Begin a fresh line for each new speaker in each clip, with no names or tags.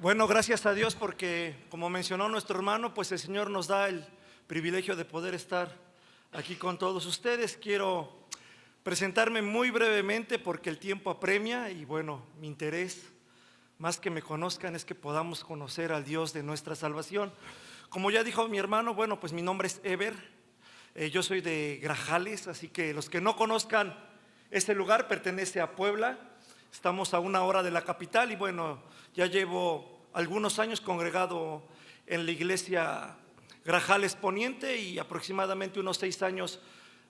Bueno, gracias a Dios porque, como mencionó nuestro hermano, pues el Señor nos da el privilegio de poder estar aquí con todos ustedes. Quiero presentarme muy brevemente porque el tiempo apremia y bueno, mi interés, más que me conozcan, es que podamos conocer al Dios de nuestra salvación. Como ya dijo mi hermano, bueno, pues mi nombre es Ever, yo soy de Grajales, así que los que no conozcan este lugar pertenece a Puebla. Estamos a 1 hora de la capital y bueno, ya llevo algunos años congregado en la iglesia Grajales Poniente y aproximadamente unos 6 años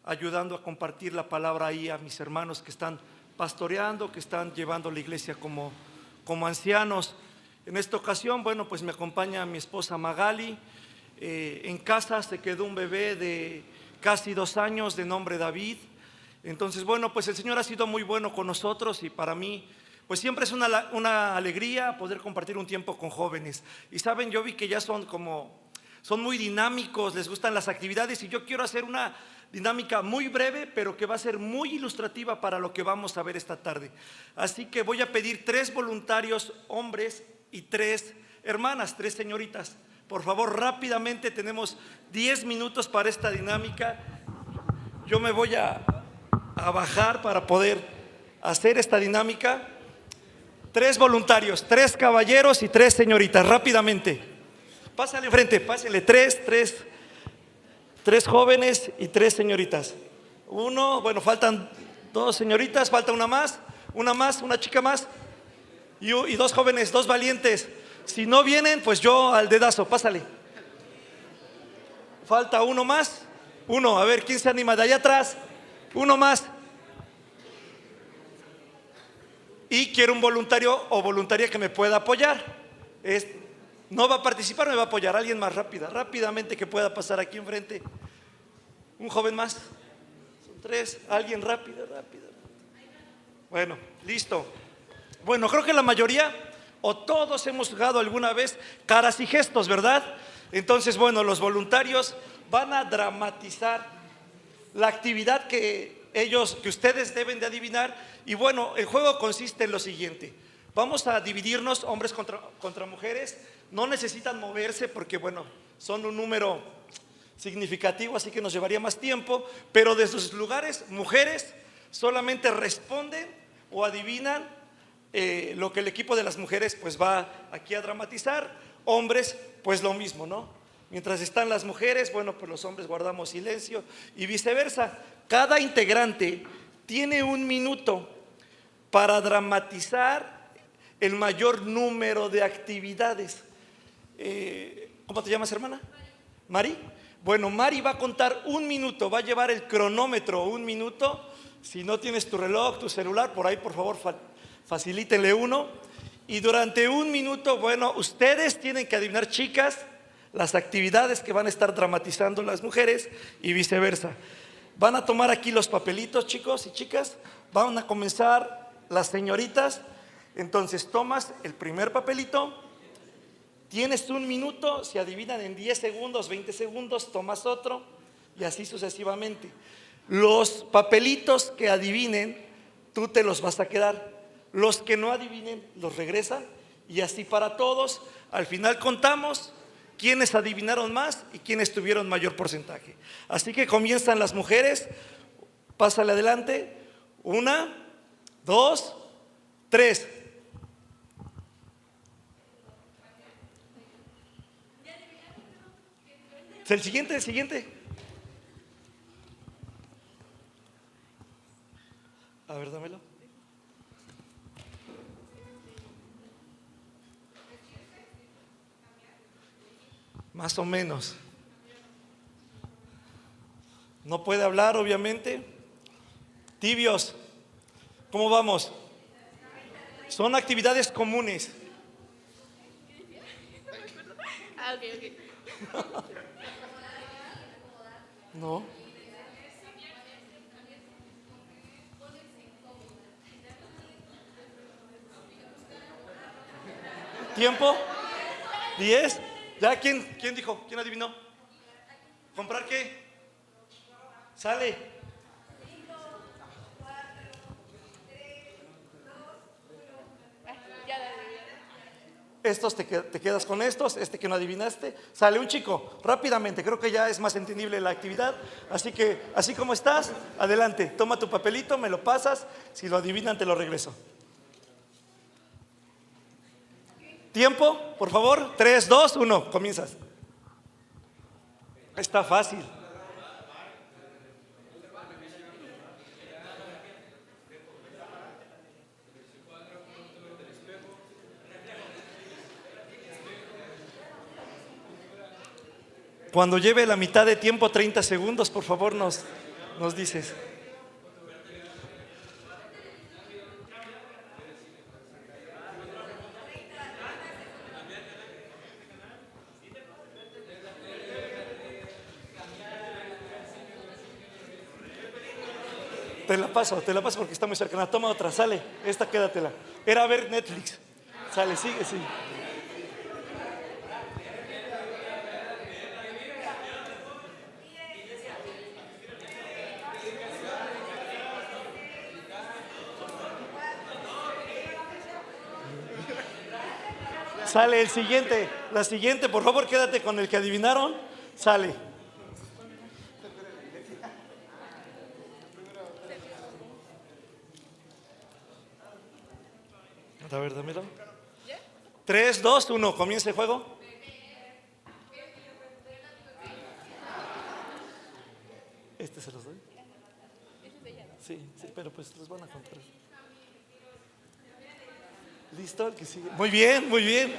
ayudando a compartir la palabra ahí a mis hermanos que están pastoreando, que están llevando la iglesia como ancianos. En esta ocasión, bueno, pues me acompaña mi esposa Magali. En casa se quedó un bebé de casi 2 años de nombre David. Entonces, bueno, pues el Señor ha sido muy bueno con nosotros y para mí, pues siempre es una alegría poder compartir un tiempo con jóvenes. Y saben, yo vi que ya son muy dinámicos, les gustan las actividades y yo quiero hacer una dinámica muy breve, pero que va a ser muy ilustrativa para lo que vamos a ver esta tarde. Así que voy a pedir 3 voluntarios hombres y 3 hermanas, 3 señoritas. Por favor, rápidamente, tenemos 10 minutos para esta dinámica. Yo me voy a bajar para poder hacer esta dinámica. 3 voluntarios, 3 caballeros y 3 señoritas, rápidamente. Pásale enfrente, pásenle, 3 jóvenes y 3 señoritas. Bueno, faltan 2 señoritas, falta una más, una chica más y 2 jóvenes, 2 valientes. Si no vienen, pues yo al dedazo, pásale. Falta uno más, a ver, ¿quién se anima? De allá atrás, uno más. Y quiero un voluntario o voluntaria que me pueda apoyar. No va a participar, me va a apoyar alguien más rápidamente que pueda pasar aquí enfrente. Un joven más. Son 3, alguien rápido. Bueno, listo. Bueno, creo que la mayoría o todos hemos jugado alguna vez caras y gestos, ¿verdad? Entonces, bueno, los voluntarios van a dramatizar la actividad que ustedes deben de adivinar. Y bueno, el juego consiste en lo siguiente: vamos a dividirnos hombres contra mujeres. No necesitan moverse porque bueno, son un número significativo, así que nos llevaría más tiempo. Pero de sus lugares, mujeres solamente responden o adivinan lo que el equipo de las mujeres pues va aquí a dramatizar. Hombres pues lo mismo, ¿no? Mientras están las mujeres, bueno, pues los hombres guardamos silencio y viceversa. Cada integrante tiene 1 minuto para dramatizar el mayor número de actividades. ¿Cómo te llamas, hermana? Mari. Bueno, Mari va a contar 1 minuto, va a llevar el cronómetro 1 minuto. Si no tienes tu reloj, tu celular, por ahí por favor facilítenle uno. Y durante 1 minuto, bueno, ustedes tienen que adivinar, chicas, las actividades que van a estar dramatizando las mujeres y viceversa. Van a tomar aquí los papelitos, chicos y chicas. Van a comenzar las señoritas. Entonces tomas el primer papelito, tienes 1 minuto, si adivinan en 10 segundos, 20 segundos, tomas otro y así sucesivamente. Los papelitos que adivinen, tú te los vas a quedar. Los que no adivinen, los regresan y así para todos. Al final contamos quiénes adivinaron más y quiénes tuvieron mayor porcentaje. Así que comienzan las mujeres. Pásale adelante. 1, 2, 3. El siguiente. A ver, dámelo. Más o menos. No puede hablar, obviamente. Tibios. ¿Cómo vamos? Son actividades comunes.
Ok.
No. ¿Tiempo? 10. ¿Ya quién dijo? ¿Quién adivinó? ¿Comprar qué? Sale. estos te quedas con estos, este que no adivinaste, sale un chico, rápidamente, creo que ya es más entendible la actividad, así que, así como estás, adelante, toma tu papelito, me lo pasas, si lo adivinan te lo regreso. Tiempo, por favor, 3, 2, 1, comienzas. Está fácil. Cuando lleve la mitad de tiempo, 30 segundos, por favor nos dices. Te la paso porque está muy cercana. Toma otra, sale, esta quédatela. Era ver Netflix. Sale, sigue, sigue. Sale el siguiente, la siguiente, por favor quédate con el que adivinaron. Sale. A ver, dámelo. 3, 2, 1, comienza el juego. Este se los doy. Sí, sí, pero pues los van a contar. ¿Listo? El que sigue. Muy bien, muy bien.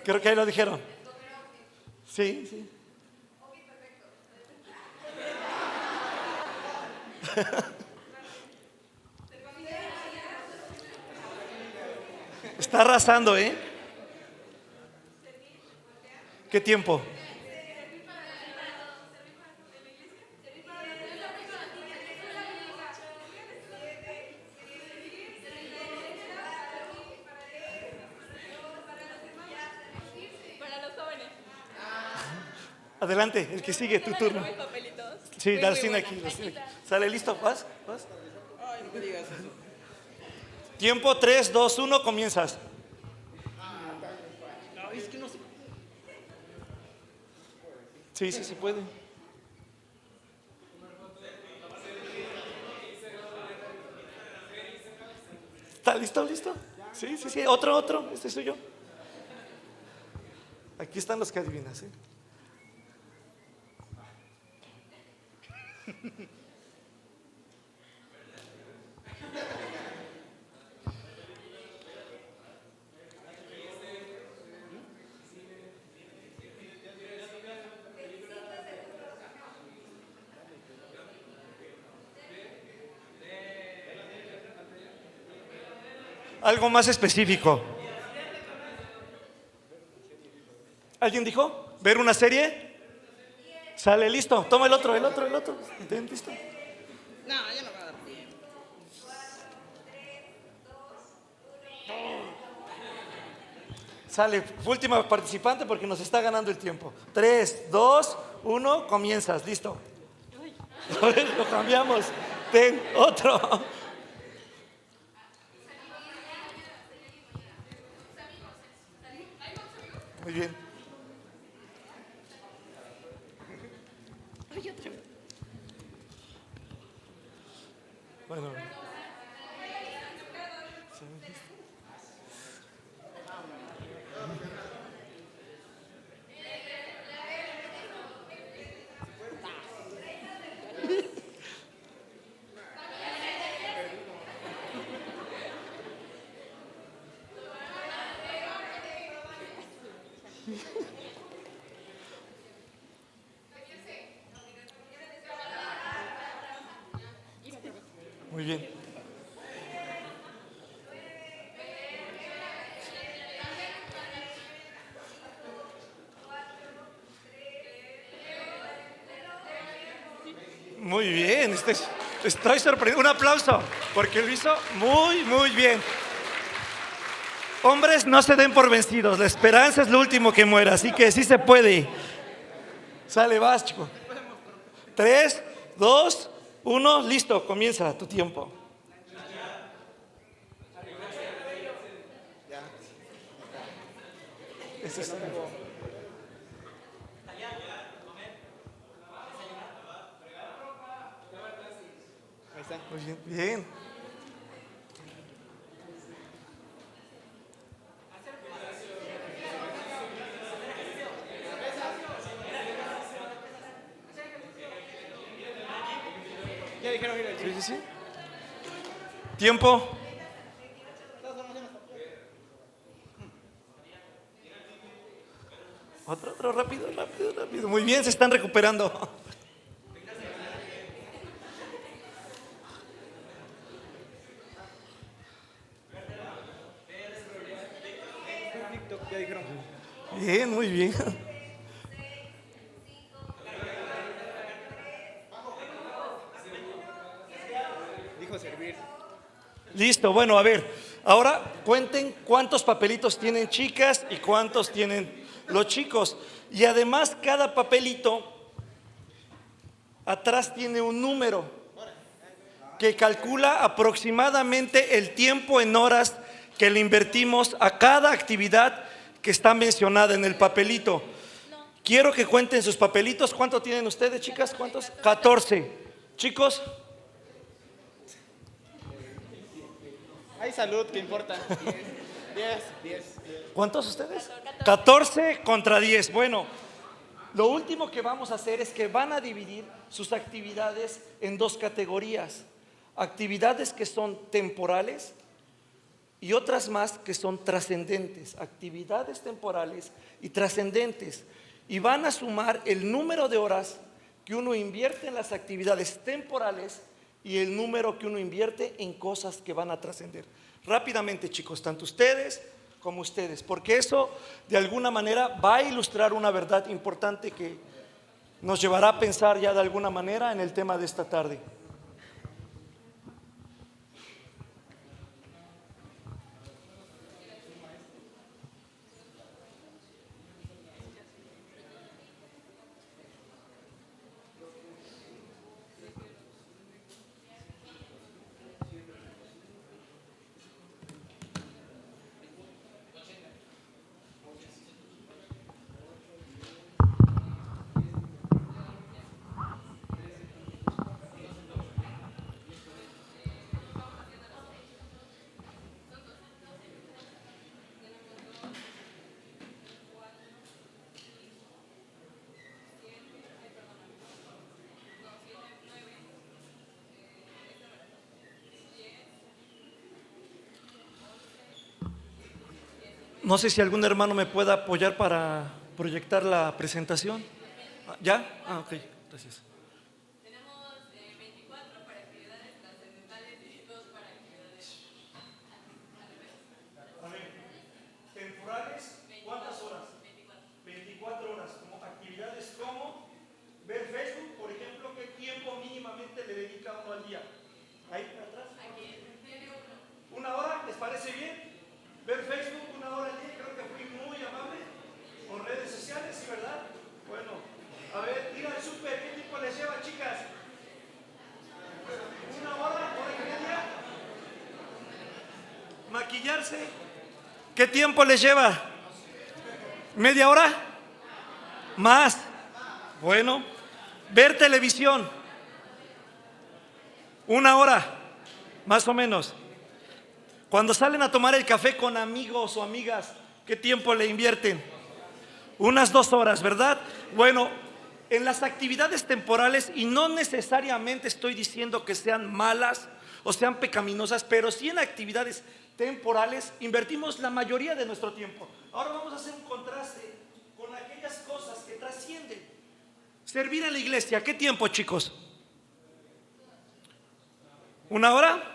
Creo que ahí lo dijeron. Sí, sí. Está arrasando, ¿eh? ¿Qué tiempo? Adelante, el que sigue, tu turno. Sí, Darcina aquí. Sale, listo, vas.
Ay, no me digas eso.
Tiempo, 3, 2, 1, comienzas.
No, es que no sé.
Sí, sí, se puede. ¿Está listo, listo? Sí, sí, sí. Otro, este soy yo. Aquí están los que adivinas, ¿eh? Algo más específico. ¿Alguien dijo? ¿Ver una serie? Sale, listo. Toma el otro. Ten, listo.
No, ya no me va a dar tiempo.
Sale, última participante porque nos está ganando el tiempo. 3, 2, 1, comienzas, listo. A ver, lo cambiamos. Ten otro. Muy bien. Bueno. Muy bien. Muy bien, estoy sorprendido. Un aplauso, porque lo hizo muy, muy bien. Hombres, no se den por vencidos. La esperanza es lo último que muera, así que sí se puede. Sale, vas, chico. 3, 2, 1, listo, comienza tu tiempo. Ese es-
Ahí está.
Muy bien, bien.
Ya dijeron ir al
Sí,
gym.
sí, sí. Tiempo. Otro, rápido, rápido, rápido. Muy bien, se están recuperando.
TikTok, ya dijeron.
Bien, muy bien.
Dijo servir.
Listo, bueno, a ver. Ahora cuenten cuántos papelitos tienen chicas y cuántos tienen los chicos. Y además cada papelito atrás tiene un número que calcula aproximadamente el tiempo en horas que le invertimos a cada actividad que está mencionada en el papelito. Quiero que cuenten sus papelitos. ¿Cuánto tienen ustedes, chicas? ¿Cuántos? 14. Chicos,
Hay salud, ¿qué importa? 10.
¿cuántos ustedes? 14 contra 10. Bueno, lo último que vamos a hacer es que van a dividir sus actividades en dos categorías. Actividades que son temporales y otras más que son trascendentes. Actividades temporales y trascendentes. Y van a sumar el número de horas que uno invierte en las actividades temporales y el número que uno invierte en cosas que van a trascender. Rápidamente, chicos, tanto ustedes como ustedes, porque eso de alguna manera va a ilustrar una verdad importante que nos llevará a pensar ya de alguna manera en el tema de esta tarde. No sé si algún hermano me pueda apoyar para proyectar la presentación. ¿Ya? Ah, ok, gracias.
Tenemos 24 para actividades trascendentales y 2 para actividades.
A ver, temporales, ¿cuántas horas? 24 horas. Como actividades como ver Facebook, por ejemplo, ¿qué tiempo mínimamente le dedica uno al día? Ahí atrás.
Aquí, medio uno.
¿Una hora? ¿Les parece bien? Ver Facebook una hora al día, creo que fui muy amable. Con redes sociales, ¿sí, verdad? Bueno, a ver, ir al súper, ¿qué tiempo les lleva, chicas? ¿Una hora? ¿Hora y media? ¿Maquillarse? ¿Qué tiempo les lleva? ¿Media hora? ¿Más? Bueno, ver televisión. Una hora, más o menos. Cuando salen a tomar el café con amigos o amigas, ¿qué tiempo le invierten? Unas 2 horas, ¿verdad? Bueno, en las actividades temporales, y no necesariamente estoy diciendo que sean malas o sean pecaminosas, pero sí en actividades temporales invertimos la mayoría de nuestro tiempo. Ahora vamos a hacer un contraste con aquellas cosas que trascienden. Servir en la iglesia, ¿qué tiempo, chicos? ¿Una hora?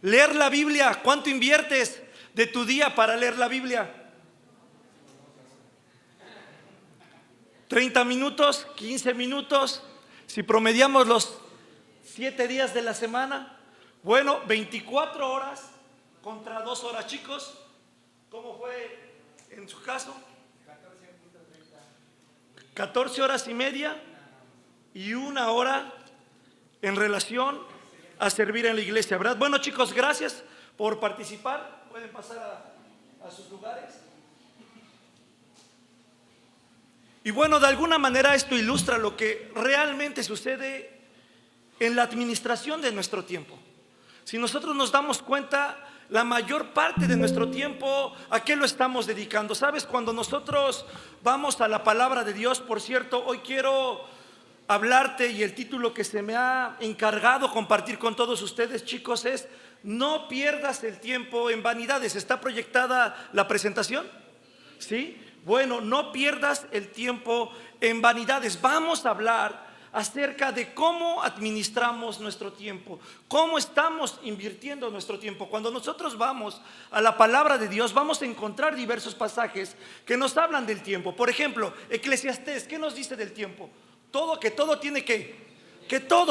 Leer la Biblia, ¿cuánto inviertes de tu día para leer la Biblia? 30 minutos, 15 minutos. Si promediamos los 7 días de la semana, bueno, 24 horas contra 2 horas, chicos. ¿Cómo fue en su caso? 14 horas y media y 1 hora en relación a servir en la iglesia, ¿verdad? Bueno, chicos, gracias por participar. Pueden pasar a sus lugares. Y bueno, de alguna manera esto ilustra lo que realmente sucede en la administración de nuestro tiempo. Si nosotros nos damos cuenta, la mayor parte de nuestro tiempo, ¿a qué lo estamos dedicando? ¿Sabes? Cuando nosotros vamos a la palabra de Dios, por cierto, hoy quiero hablarte, y el título que se me ha encargado compartir con todos ustedes, chicos, es: no pierdas el tiempo en vanidades. ¿Está proyectada la presentación? ¿Sí? Bueno, no pierdas el tiempo en vanidades. Vamos a hablar acerca de cómo administramos nuestro tiempo, cómo estamos invirtiendo nuestro tiempo. Cuando nosotros vamos a la palabra de Dios, vamos a encontrar diversos pasajes que nos hablan del tiempo. Por ejemplo, Eclesiastés, ¿qué nos dice del tiempo? Que todo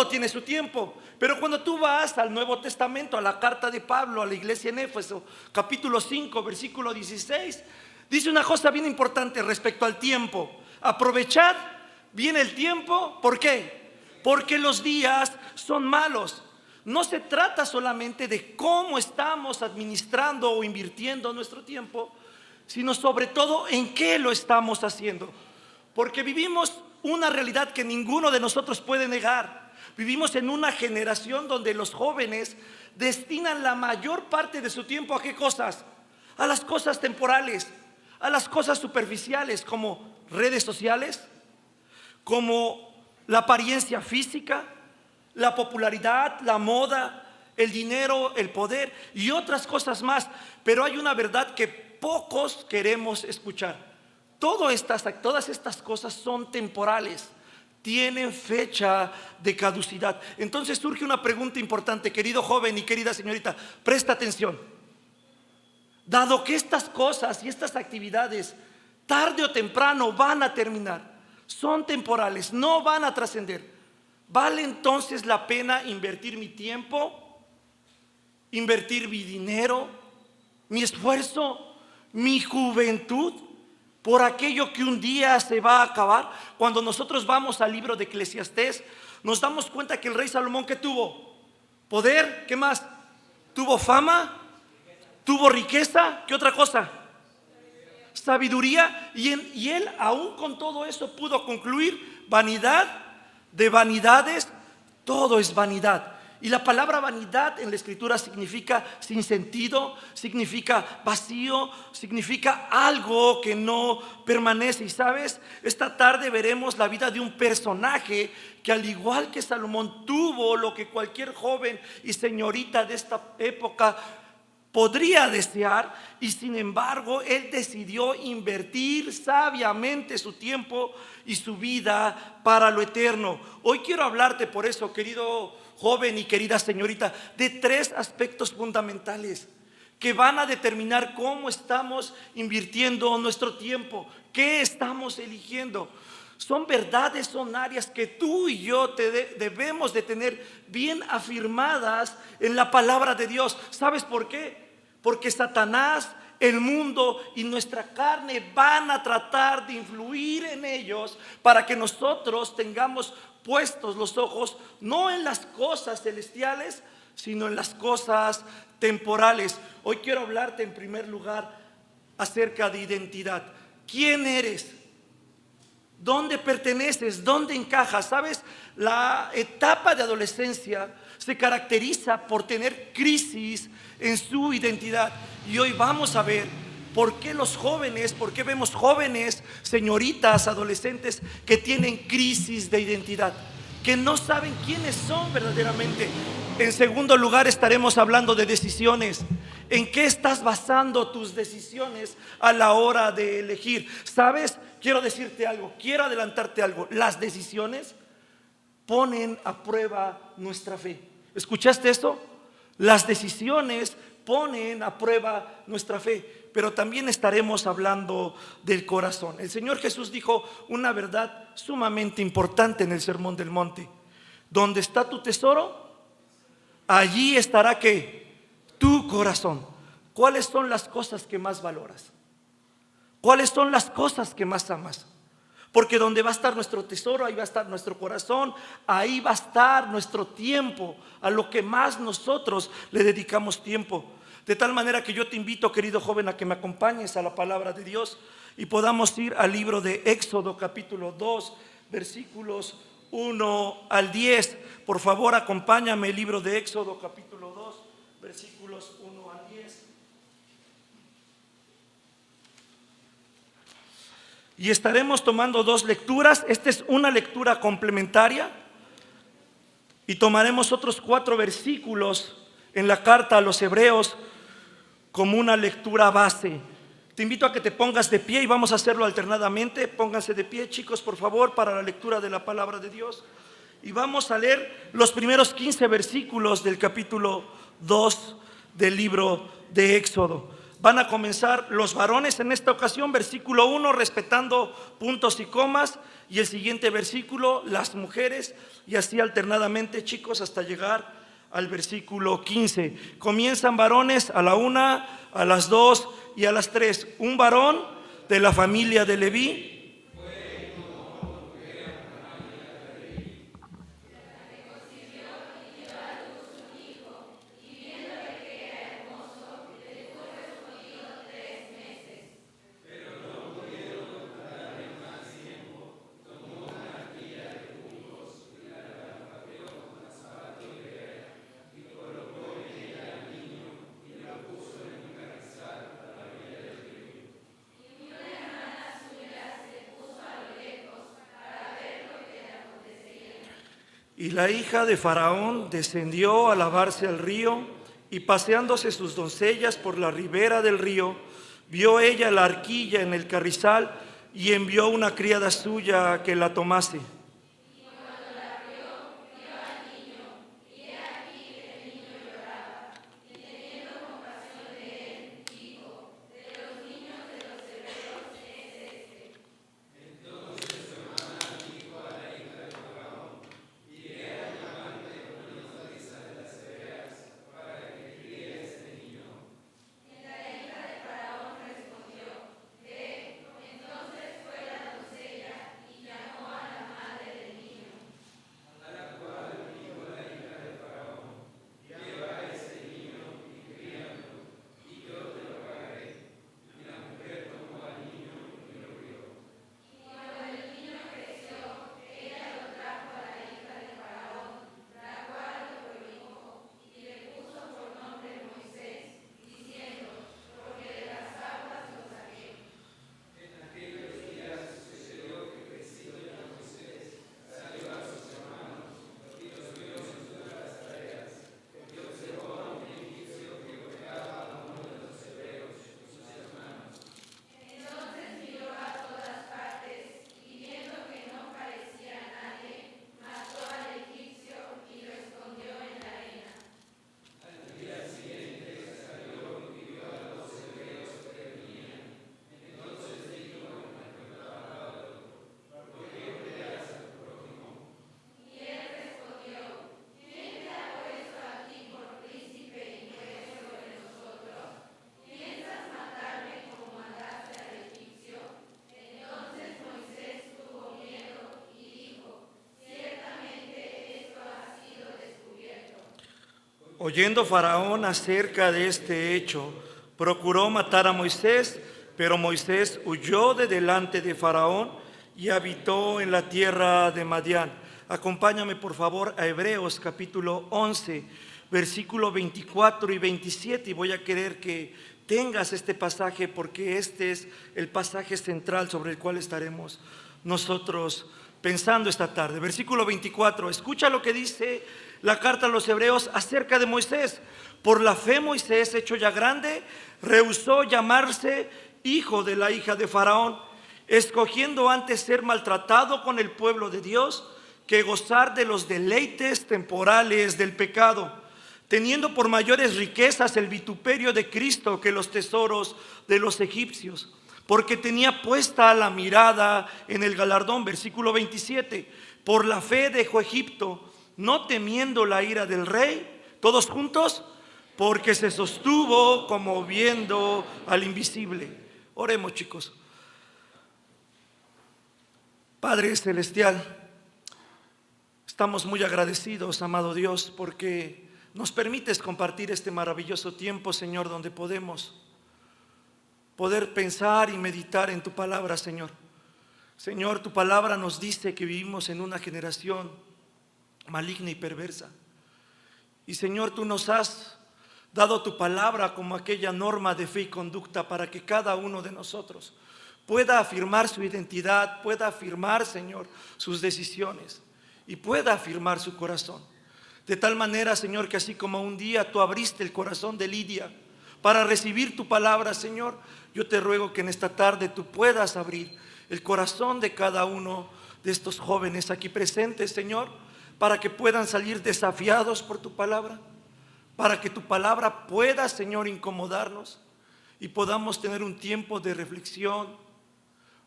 tiene su tiempo. Pero cuando tú vas al Nuevo Testamento, a la carta de Pablo a la iglesia en Éfeso, capítulo 5, versículo 16, dice una cosa bien importante respecto al tiempo: aprovechad bien el tiempo. ¿Por qué? Porque los días son malos. No se trata solamente de cómo estamos administrando o invirtiendo nuestro tiempo, sino sobre todo en qué lo estamos haciendo. Porque vivimos una realidad que ninguno de nosotros puede negar. Vivimos en una generación donde los jóvenes destinan la mayor parte de su tiempo ¿a qué cosas? A las cosas temporales, a las cosas superficiales, como redes sociales, como la apariencia física, la popularidad, la moda, el dinero, el poder y otras cosas más. Pero hay una verdad que pocos queremos escuchar: todas estas cosas son temporales, tienen fecha de caducidad. Entonces surge una pregunta importante, querido joven y querida señorita, presta atención. Dado que estas cosas y estas actividades tarde o temprano van a terminar, son temporales, no van a trascender, ¿vale entonces la pena invertir mi tiempo, invertir mi dinero, mi esfuerzo, mi juventud por aquello que un día se va a acabar? Cuando nosotros vamos al libro de Eclesiastés, nos damos cuenta que el rey Salomón, ¿qué tuvo? Poder, ¿qué más? Tuvo fama, tuvo riqueza, ¿qué otra cosa? Sabiduría. Y él aún con todo eso pudo concluir: vanidad de vanidades, todo es vanidad. Y la palabra vanidad en la escritura significa sin sentido, significa vacío, significa algo que no permanece. Y sabes, esta tarde veremos la vida de un personaje que, al igual que Salomón, tuvo lo que cualquier joven y señorita de esta época podría desear, y sin embargo él decidió invertir sabiamente su tiempo y su vida para lo eterno. Hoy quiero hablarte por eso, querido joven y querida señorita, de 3 aspectos fundamentales que van a determinar cómo estamos invirtiendo nuestro tiempo, qué estamos eligiendo. Son verdades, son áreas que tú y yo debemos de tener bien afirmadas en la palabra de Dios. ¿Sabes por qué? Porque Satanás, el mundo y nuestra carne van a tratar de influir en ellos para que nosotros tengamos puestos los ojos no en las cosas celestiales, sino en las cosas temporales. Hoy quiero hablarte en primer lugar acerca de identidad. ¿Quién eres? ¿Dónde perteneces? ¿Dónde encajas? ¿Sabes? La etapa de adolescencia se caracteriza por tener crisis en su identidad. Y hoy vamos a ver por qué vemos jóvenes, señoritas, adolescentes que tienen crisis de identidad, que no saben quiénes son verdaderamente. En segundo lugar, estaremos hablando de decisiones. ¿En qué estás basando tus decisiones a la hora de elegir? ¿Sabes? Quiero decirte algo, quiero adelantarte algo. Las decisiones ponen a prueba nuestra fe. ¿Escuchaste esto? Las decisiones ponen a prueba nuestra fe. Pero también estaremos hablando del corazón. El Señor Jesús dijo una verdad sumamente importante en el Sermón del Monte: donde está tu tesoro, allí estará ¿qué? Tu corazón. ¿cuáles son las cosas que más valoras? ¿Cuáles son las cosas que más amas? Porque donde va a estar nuestro tesoro, ahí va a estar nuestro corazón, ahí va a estar nuestro tiempo, a lo que más nosotros le dedicamos tiempo. De tal manera que yo te invito, querido joven, a que me acompañes a la palabra de Dios y podamos ir al libro de Éxodo capítulo 2, versículos 1 al 10. Por favor, acompáñame, el libro de Éxodo capítulo 2, versículos 1 al 10. Y estaremos tomando dos lecturas. Esta es una lectura complementaria y tomaremos otros 4 versículos en la carta a los Hebreos como una lectura base. Te invito a que te pongas de pie y vamos a hacerlo alternadamente. Pónganse de pie, chicos, por favor, para la lectura de la palabra de Dios. Y vamos a leer los primeros 15 versículos del capítulo 2 del libro de Éxodo. Van a comenzar los varones en esta ocasión, versículo 1, respetando puntos y comas, y el siguiente versículo, las mujeres, y así alternadamente, chicos, hasta llegar al versículo 15. Comienzan varones a la 1, a las 2 y a las 3. Un varón de la familia de Leví. Y la hija de Faraón descendió a lavarse al río, y paseándose sus doncellas por la ribera del río, vio ella la arquilla en el carrizal y envió una criada suya a que la tomase. Oyendo Faraón acerca de este hecho, procuró matar a Moisés, pero Moisés huyó de delante de Faraón y habitó en la tierra de Madián. Acompáñame por favor a Hebreos capítulo 11, versículo 24 y 27, y voy a querer que tengas este pasaje porque este es el pasaje central sobre el cual estaremos nosotros pensando esta tarde. Versículo 24, escucha lo que dice la carta a los Hebreos acerca de Moisés. Por la fe Moisés, hecho ya grande, rehusó llamarse hijo de la hija de Faraón, escogiendo antes ser maltratado con el pueblo de Dios que gozar de los deleites temporales del pecado, teniendo por mayores riquezas el vituperio de Cristo que los tesoros de los egipcios, porque tenía puesta la mirada en el galardón. Versículo 27, por la fe dejó Egipto, no temiendo la ira del rey. Todos juntos, porque se sostuvo como viendo al invisible. Oremos, chicos. Padre celestial, estamos muy agradecidos, amado Dios, porque nos permites compartir este maravilloso tiempo, Señor, donde podemos poder pensar y meditar en tu palabra, Señor. Señor, tu palabra nos dice que vivimos en una generación maligna y perversa. Y Señor, tú nos has dado tu palabra como aquella norma de fe y conducta para que cada uno de nosotros pueda afirmar su identidad, pueda afirmar, Señor, sus decisiones y pueda afirmar su corazón. De tal manera, Señor, que así como un día tú abriste el corazón de Lidia para recibir tu palabra, Señor, yo te ruego que en esta tarde tú puedas abrir el corazón de cada uno de estos jóvenes aquí presentes, Señor, para que puedan salir desafiados por tu palabra, para que tu palabra pueda, Señor, incomodarnos y podamos tener un tiempo de reflexión,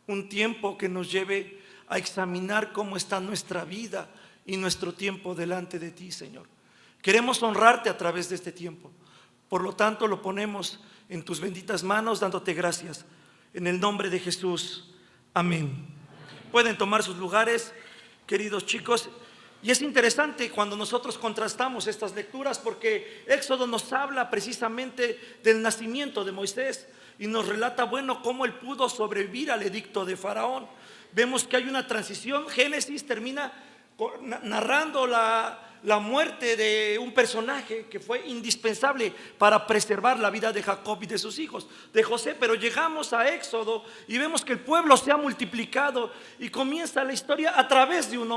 un tiempo que nos lleve a examinar cómo está nuestra vida y nuestro tiempo delante de ti, Señor. Queremos honrarte a través de este tiempo. Por lo tanto, lo ponemos en tus benditas manos, dándote gracias. En el nombre de Jesús. Amén. Pueden tomar sus lugares, queridos chicos. Y es interesante cuando nosotros contrastamos estas lecturas, porque Éxodo nos habla precisamente del nacimiento de Moisés y nos relata, bueno, cómo él pudo sobrevivir al edicto de Faraón. Vemos que hay una transición. Génesis termina narrando la muerte de un personaje que fue indispensable para preservar la vida de Jacob y de sus hijos, de José. Pero llegamos a Éxodo y vemos que el pueblo se ha multiplicado y comienza la historia a través de un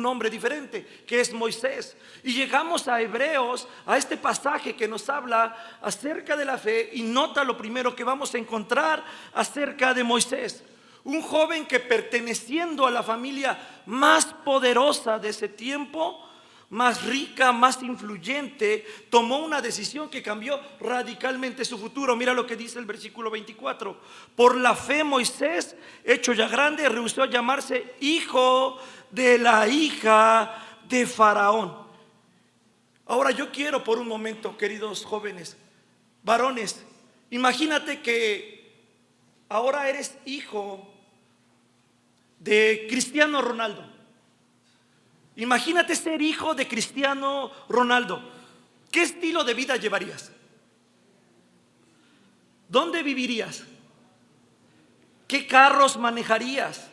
hombre diferente, que es Moisés. Y llegamos a Hebreos, a este pasaje que nos habla acerca de la fe, y nota lo primero que vamos a encontrar acerca de Moisés. Un joven que, perteneciendo a la familia más poderosa de ese tiempo, más rica, más influyente, tomó una decisión que cambió radicalmente su futuro. Mira lo que dice el versículo 24. Por la fe Moisés, hecho ya grande, rehusó llamarse hijo de la hija de Faraón. Ahora yo quiero por un momento, queridos jóvenes, varones, imagínate que ahora eres hijo de Cristiano Ronaldo. Imagínate ser hijo de Cristiano Ronaldo. ¿Qué estilo de vida llevarías? ¿Dónde vivirías? ¿Qué carros manejarías?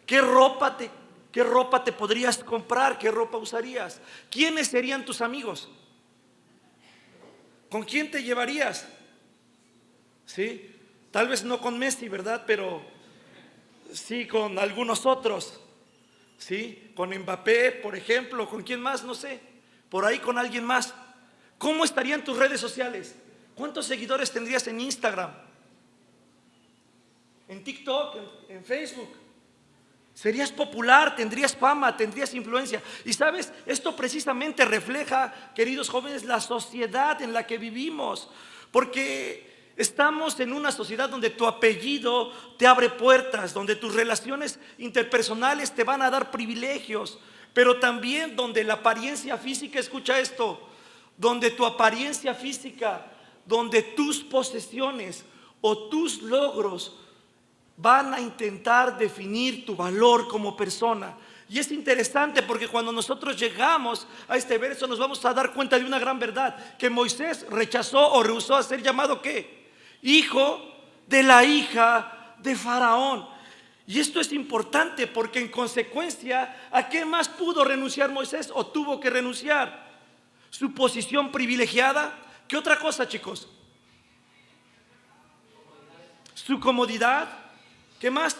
¿Qué ropa te podrías comprar? ¿Qué ropa usarías? ¿Quiénes serían tus amigos? ¿Con quién te llevarías? ¿Sí? Tal vez no con Messi, ¿verdad? Pero sí con algunos otros. ¿Sí? Con Mbappé, por ejemplo. ¿Con quién más? No sé. Por ahí con alguien más. ¿Cómo estarían tus redes sociales? ¿Cuántos seguidores tendrías en Instagram? ¿En TikTok? ¿En Facebook? Serías popular, tendrías fama, tendrías influencia. Y sabes, esto precisamente refleja, queridos jóvenes, la sociedad en la que vivimos. Porque estamos en una sociedad donde tu apellido te abre puertas, donde tus relaciones interpersonales te van a dar privilegios, pero también donde la apariencia física, escucha esto, donde tu apariencia física, donde tus posesiones o tus logros van a intentar definir tu valor como persona. Y es interesante porque cuando nosotros llegamos a este verso nos vamos a dar cuenta de una gran verdad, que Moisés rechazó o rehusó a ser llamado ¿qué? Hijo de la hija de Faraón. Y esto es importante porque en consecuencia, ¿a qué más pudo renunciar Moisés o tuvo que renunciar? Su posición privilegiada. ¿Qué otra cosa, chicos? Su comodidad. ¿Qué más?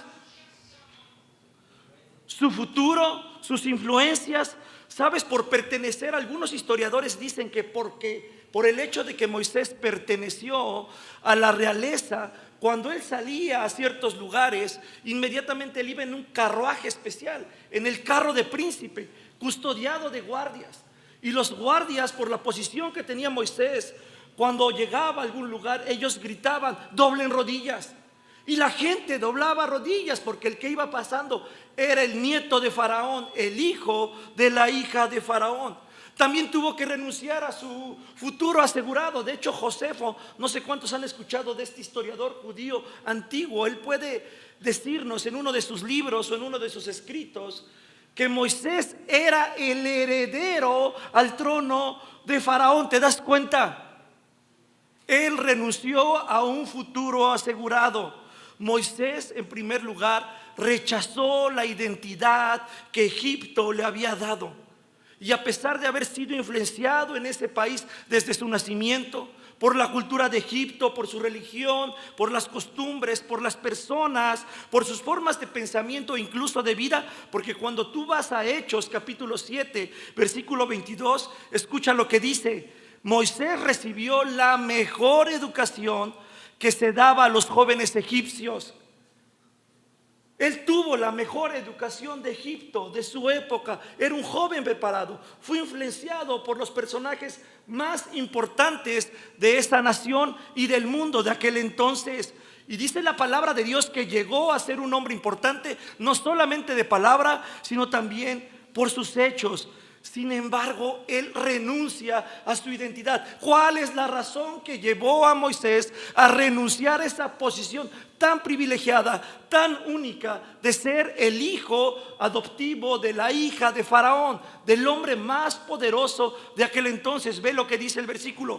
Su futuro, sus influencias. ¿Sabes? Por pertenecer, algunos historiadores dicen que por el hecho de que Moisés perteneció a la realeza, cuando él salía a ciertos lugares, inmediatamente él iba en un carruaje especial, en el carro de príncipe, custodiado de guardias. Y los guardias, por la posición que tenía Moisés, cuando llegaba a algún lugar, ellos gritaban: doblen rodillas. Y la gente doblaba rodillas porque el que iba pasando era el nieto de Faraón, el hijo de la hija de Faraón. También tuvo que renunciar a su futuro asegurado. De hecho, Josefo, no sé cuántos han escuchado de este historiador judío antiguo. Él puede decirnos en uno de sus libros o en uno de sus escritos que Moisés era el heredero al trono de Faraón. ¿Te das cuenta? Él renunció a un futuro asegurado. Moisés, en primer lugar, rechazó la identidad que Egipto le había dado. Y a pesar de haber sido influenciado en ese país desde su nacimiento, por la cultura de Egipto, por su religión, por las costumbres, por las personas, por sus formas de pensamiento e incluso de vida, porque cuando tú vas a Hechos capítulo 7, versículo 22, escucha lo que dice: Moisés recibió la mejor educación que se daba a los jóvenes egipcios. Él tuvo la mejor educación de Egipto, de su época. Era un joven preparado. Fue influenciado por los personajes más importantes de esta nación y del mundo de aquel entonces. Y dice la palabra de Dios que llegó a ser un hombre importante, no solamente de palabra, sino también por sus hechos. Sin embargo, él renuncia a su identidad. ¿Cuál es la razón que llevó a Moisés a renunciar a esa posición tan privilegiada, tan única, de ser el hijo adoptivo de la hija de Faraón, del hombre más poderoso de aquel entonces? Ve lo que dice el versículo: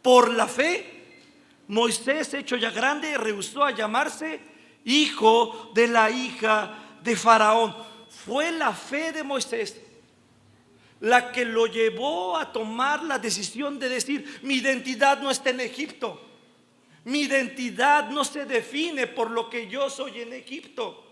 por la fe, Moisés, hecho ya grande, rehusó a llamarse hijo de la hija de Faraón. Fue la fe de Moisés la que lo llevó a tomar la decisión de decir: mi identidad no está en Egipto, mi identidad no se define por lo que yo soy en Egipto,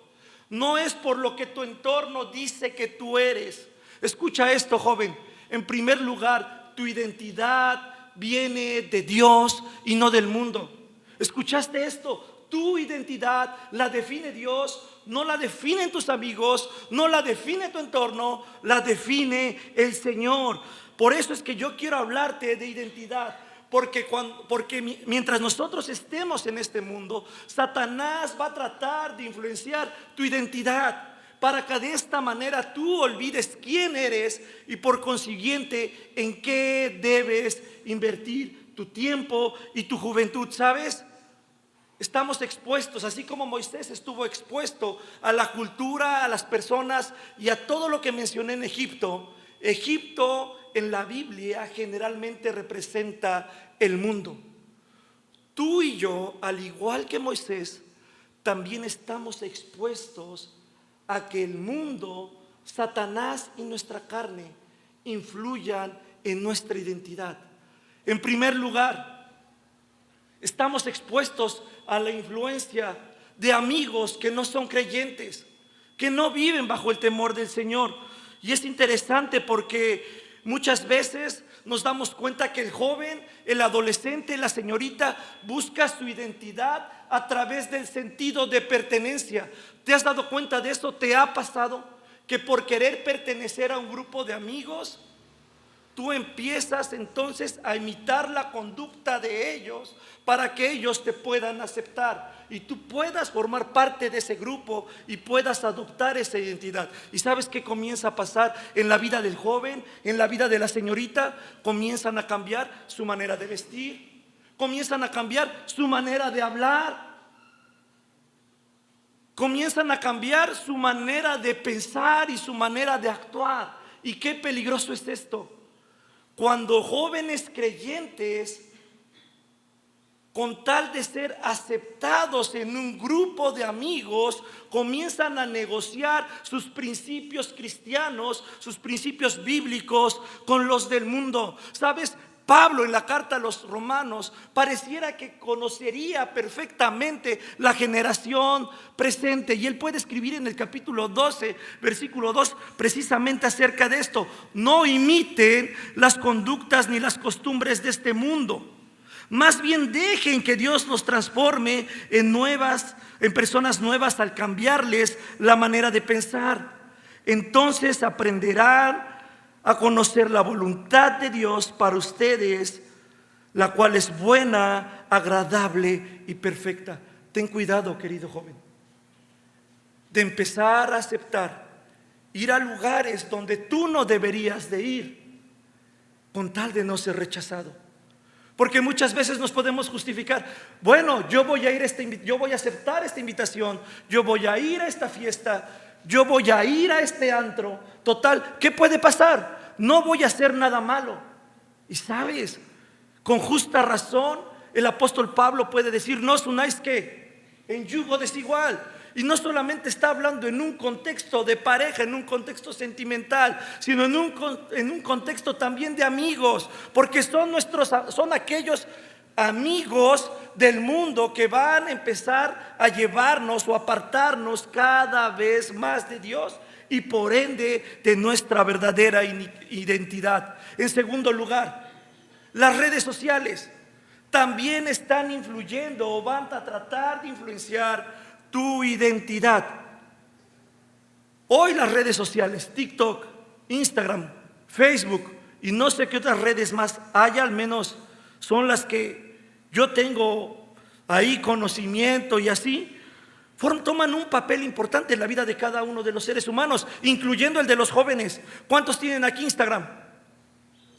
no es por lo que tu entorno dice que tú eres. Escucha esto, joven: en primer lugar, tu identidad viene de Dios y no del mundo. ¿Escuchaste esto? Tu identidad la define Dios, no la definen tus amigos, no la define tu entorno, la define el Señor. Por eso es que yo quiero hablarte de identidad, porque mientras nosotros estemos en este mundo, Satanás va a tratar de influenciar tu identidad para que de esta manera tú olvides quién eres y por consiguiente en qué debes invertir tu tiempo y tu juventud. ¿Sabes? Estamos expuestos, así como Moisés estuvo expuesto a la cultura, a las personas y a todo lo que mencioné en Egipto. Egipto en la Biblia generalmente representa el mundo. Tú y yo, al igual que Moisés, también estamos expuestos a que el mundo, Satanás y nuestra carne influyan en nuestra identidad. En primer lugar, estamos expuestos a la influencia de amigos que no son creyentes, que no viven bajo el temor del Señor. Y es interesante porque muchas veces nos damos cuenta que el joven, el adolescente, la señorita busca su identidad a través del sentido de pertenencia. ¿Te has dado cuenta de eso? ¿Te ha pasado que por querer pertenecer a un grupo de amigos, tú empiezas entonces a imitar la conducta de ellos para que ellos te puedan aceptar y tú puedas formar parte de ese grupo y puedas adoptar esa identidad? ¿Y sabes qué comienza a pasar en la vida del joven, en la vida de la señorita? Comienzan a cambiar su manera de vestir, comienzan a cambiar su manera de hablar, comienzan a cambiar su manera de pensar y su manera de actuar. ¿Y qué peligroso es esto? Cuando jóvenes creyentes, con tal de ser aceptados en un grupo de amigos, comienzan a negociar sus principios cristianos, sus principios bíblicos con los del mundo. ¿Sabes? Pablo en la carta a los romanos pareciera que conocería perfectamente la generación presente, y él puede escribir en el capítulo 12, versículo 2, precisamente acerca de esto: no imiten las conductas ni las costumbres de este mundo, más bien dejen que Dios los transforme en personas nuevas al cambiarles la manera de pensar. Entonces aprenderán a conocer la voluntad de Dios para ustedes, la cual es buena, agradable y perfecta. Ten cuidado, querido joven, de empezar a aceptar ir a lugares donde tú no deberías de ir, con tal de no ser rechazado. Porque muchas veces nos podemos justificar, bueno, yo voy a ir yo voy a aceptar esta invitación, yo voy a ir a esta fiesta, yo voy a ir a este antro. Total, ¿qué puede pasar? No voy a hacer nada malo. Y sabes, con justa razón, el apóstol Pablo puede decir, no os unáis que en yugo desigual. Y no solamente está hablando en un contexto de pareja, en un contexto sentimental, sino en un contexto también de amigos, porque son aquellos amigos del mundo que van a empezar a llevarnos o apartarnos cada vez más de Dios y por ende de nuestra verdadera identidad. En segundo lugar, las redes sociales también están influyendo o van a tratar de influenciar tu identidad. Hoy las redes sociales, TikTok, Instagram, Facebook y no sé qué otras redes más hay, al menos son las que yo tengo ahí conocimiento y así, toman un papel importante en la vida de cada uno de los seres humanos, incluyendo el de los jóvenes. ¿Cuántos tienen aquí Instagram?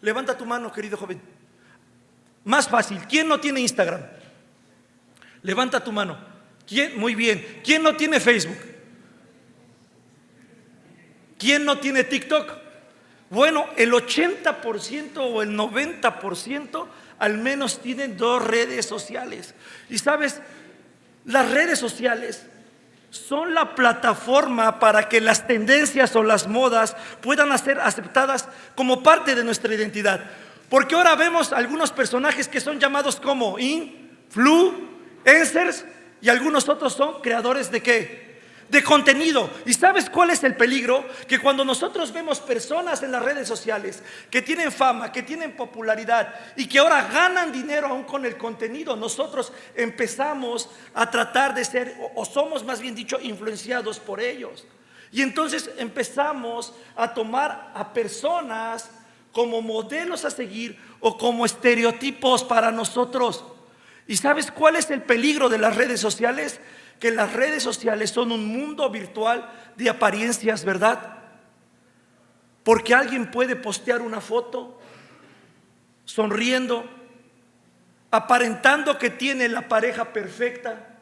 Levanta tu mano, querido joven. Más fácil, ¿quién no tiene Instagram? Levanta tu mano. ¿Quién? Muy bien. ¿Quién no tiene Facebook? ¿Quién no tiene TikTok? Bueno, el 80% o el 90% al menos tienen 2 redes sociales. Y sabes, las redes sociales son la plataforma para que las tendencias o las modas puedan ser aceptadas como parte de nuestra identidad. Porque ahora vemos algunos personajes que son llamados como influencers y algunos otros son creadores ¿de qué? De contenido. ¿Y sabes cuál es el peligro? Que cuando nosotros vemos personas en las redes sociales que tienen fama, que tienen popularidad y que ahora ganan dinero aún con el contenido, nosotros empezamos a tratar de ser, o somos más bien dicho, influenciados por ellos. Y entonces empezamos a tomar a personas como modelos a seguir o como estereotipos para nosotros. ¿Y sabes cuál es el peligro de las redes sociales? Que las redes sociales son un mundo virtual de apariencias, ¿verdad? Porque alguien puede postear una foto sonriendo, aparentando que tiene la pareja perfecta,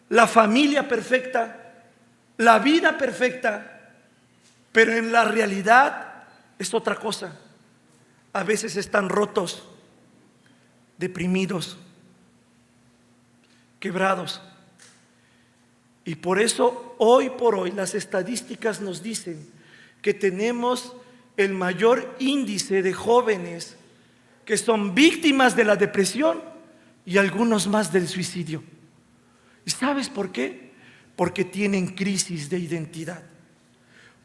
la familia perfecta, la vida perfecta, pero en la realidad es otra cosa. A veces están rotos, deprimidos, quebrados. Y por eso hoy por hoy las estadísticas nos dicen que tenemos el mayor índice de jóvenes que son víctimas de la depresión y algunos más del suicidio. ¿Y sabes por qué? Porque tienen crisis de identidad,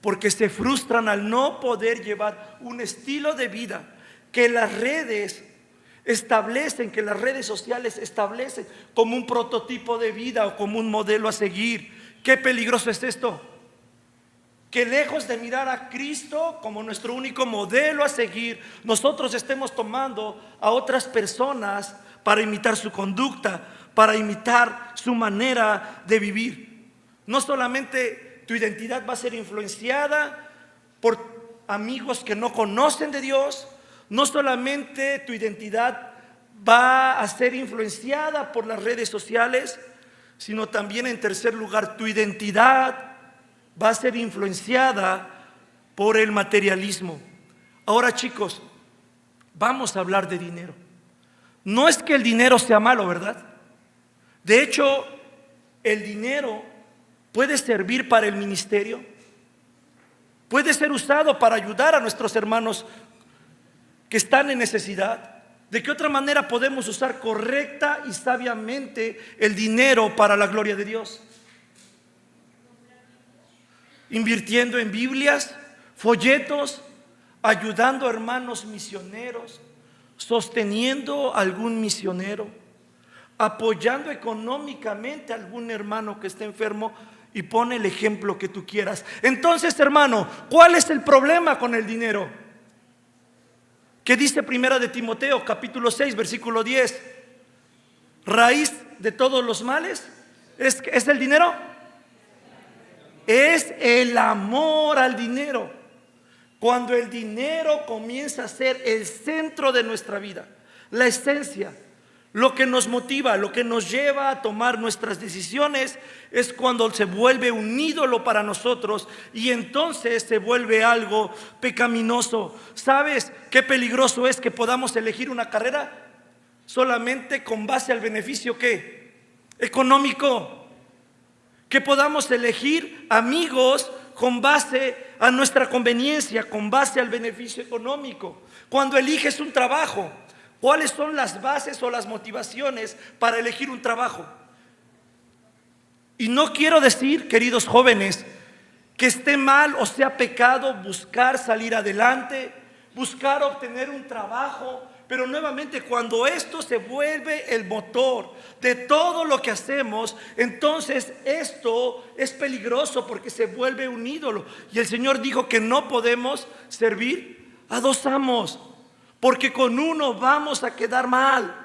porque se frustran al no poder llevar un estilo de vida que las redes establecen, que las redes sociales establecen como un prototipo de vida o como un modelo a seguir. Qué peligroso es esto, que lejos de mirar a Cristo como nuestro único modelo a seguir, nosotros estemos tomando a otras personas para imitar su conducta, para imitar su manera de vivir. No solamente tu identidad va a ser influenciada por amigos que no conocen de Dios, no solamente tu identidad va a ser influenciada por las redes sociales, sino también, en tercer lugar, tu identidad va a ser influenciada por el materialismo. Ahora, chicos, vamos a hablar de dinero. No es que el dinero sea malo, ¿verdad? De hecho, el dinero puede servir para el ministerio, puede ser usado para ayudar a nuestros hermanos que están en necesidad. ¿De qué otra manera podemos usar correcta y sabiamente el dinero para la gloria de Dios? Invirtiendo en Biblias, folletos, ayudando a hermanos misioneros, sosteniendo a algún misionero, apoyando económicamente a algún hermano que esté enfermo, y pone el ejemplo que tú quieras. Entonces, hermano, ¿cuál es el problema con el dinero? ¿Qué dice Primera de Timoteo, capítulo 6, versículo 10? Raíz de todos los males ¿es el dinero? Es el amor al dinero. Cuando el dinero comienza a ser el centro de nuestra vida, la esencia, lo que nos motiva, lo que nos lleva a tomar nuestras decisiones, es cuando se vuelve un ídolo para nosotros y entonces se vuelve algo pecaminoso. ¿Sabes qué peligroso es que podamos elegir una carrera solamente con base al beneficio ¿qué? Económico? Que podamos elegir amigos con base a nuestra conveniencia, con base al beneficio económico. Cuando eliges un trabajo, ¿cuáles son las bases o las motivaciones para elegir un trabajo? Y no quiero decir, queridos jóvenes, que esté mal o sea pecado buscar salir adelante, buscar obtener un trabajo, pero nuevamente cuando esto se vuelve el motor de todo lo que hacemos, entonces esto es peligroso porque se vuelve un ídolo. Y el Señor dijo que no podemos servir a dos amos, porque con uno vamos a quedar mal.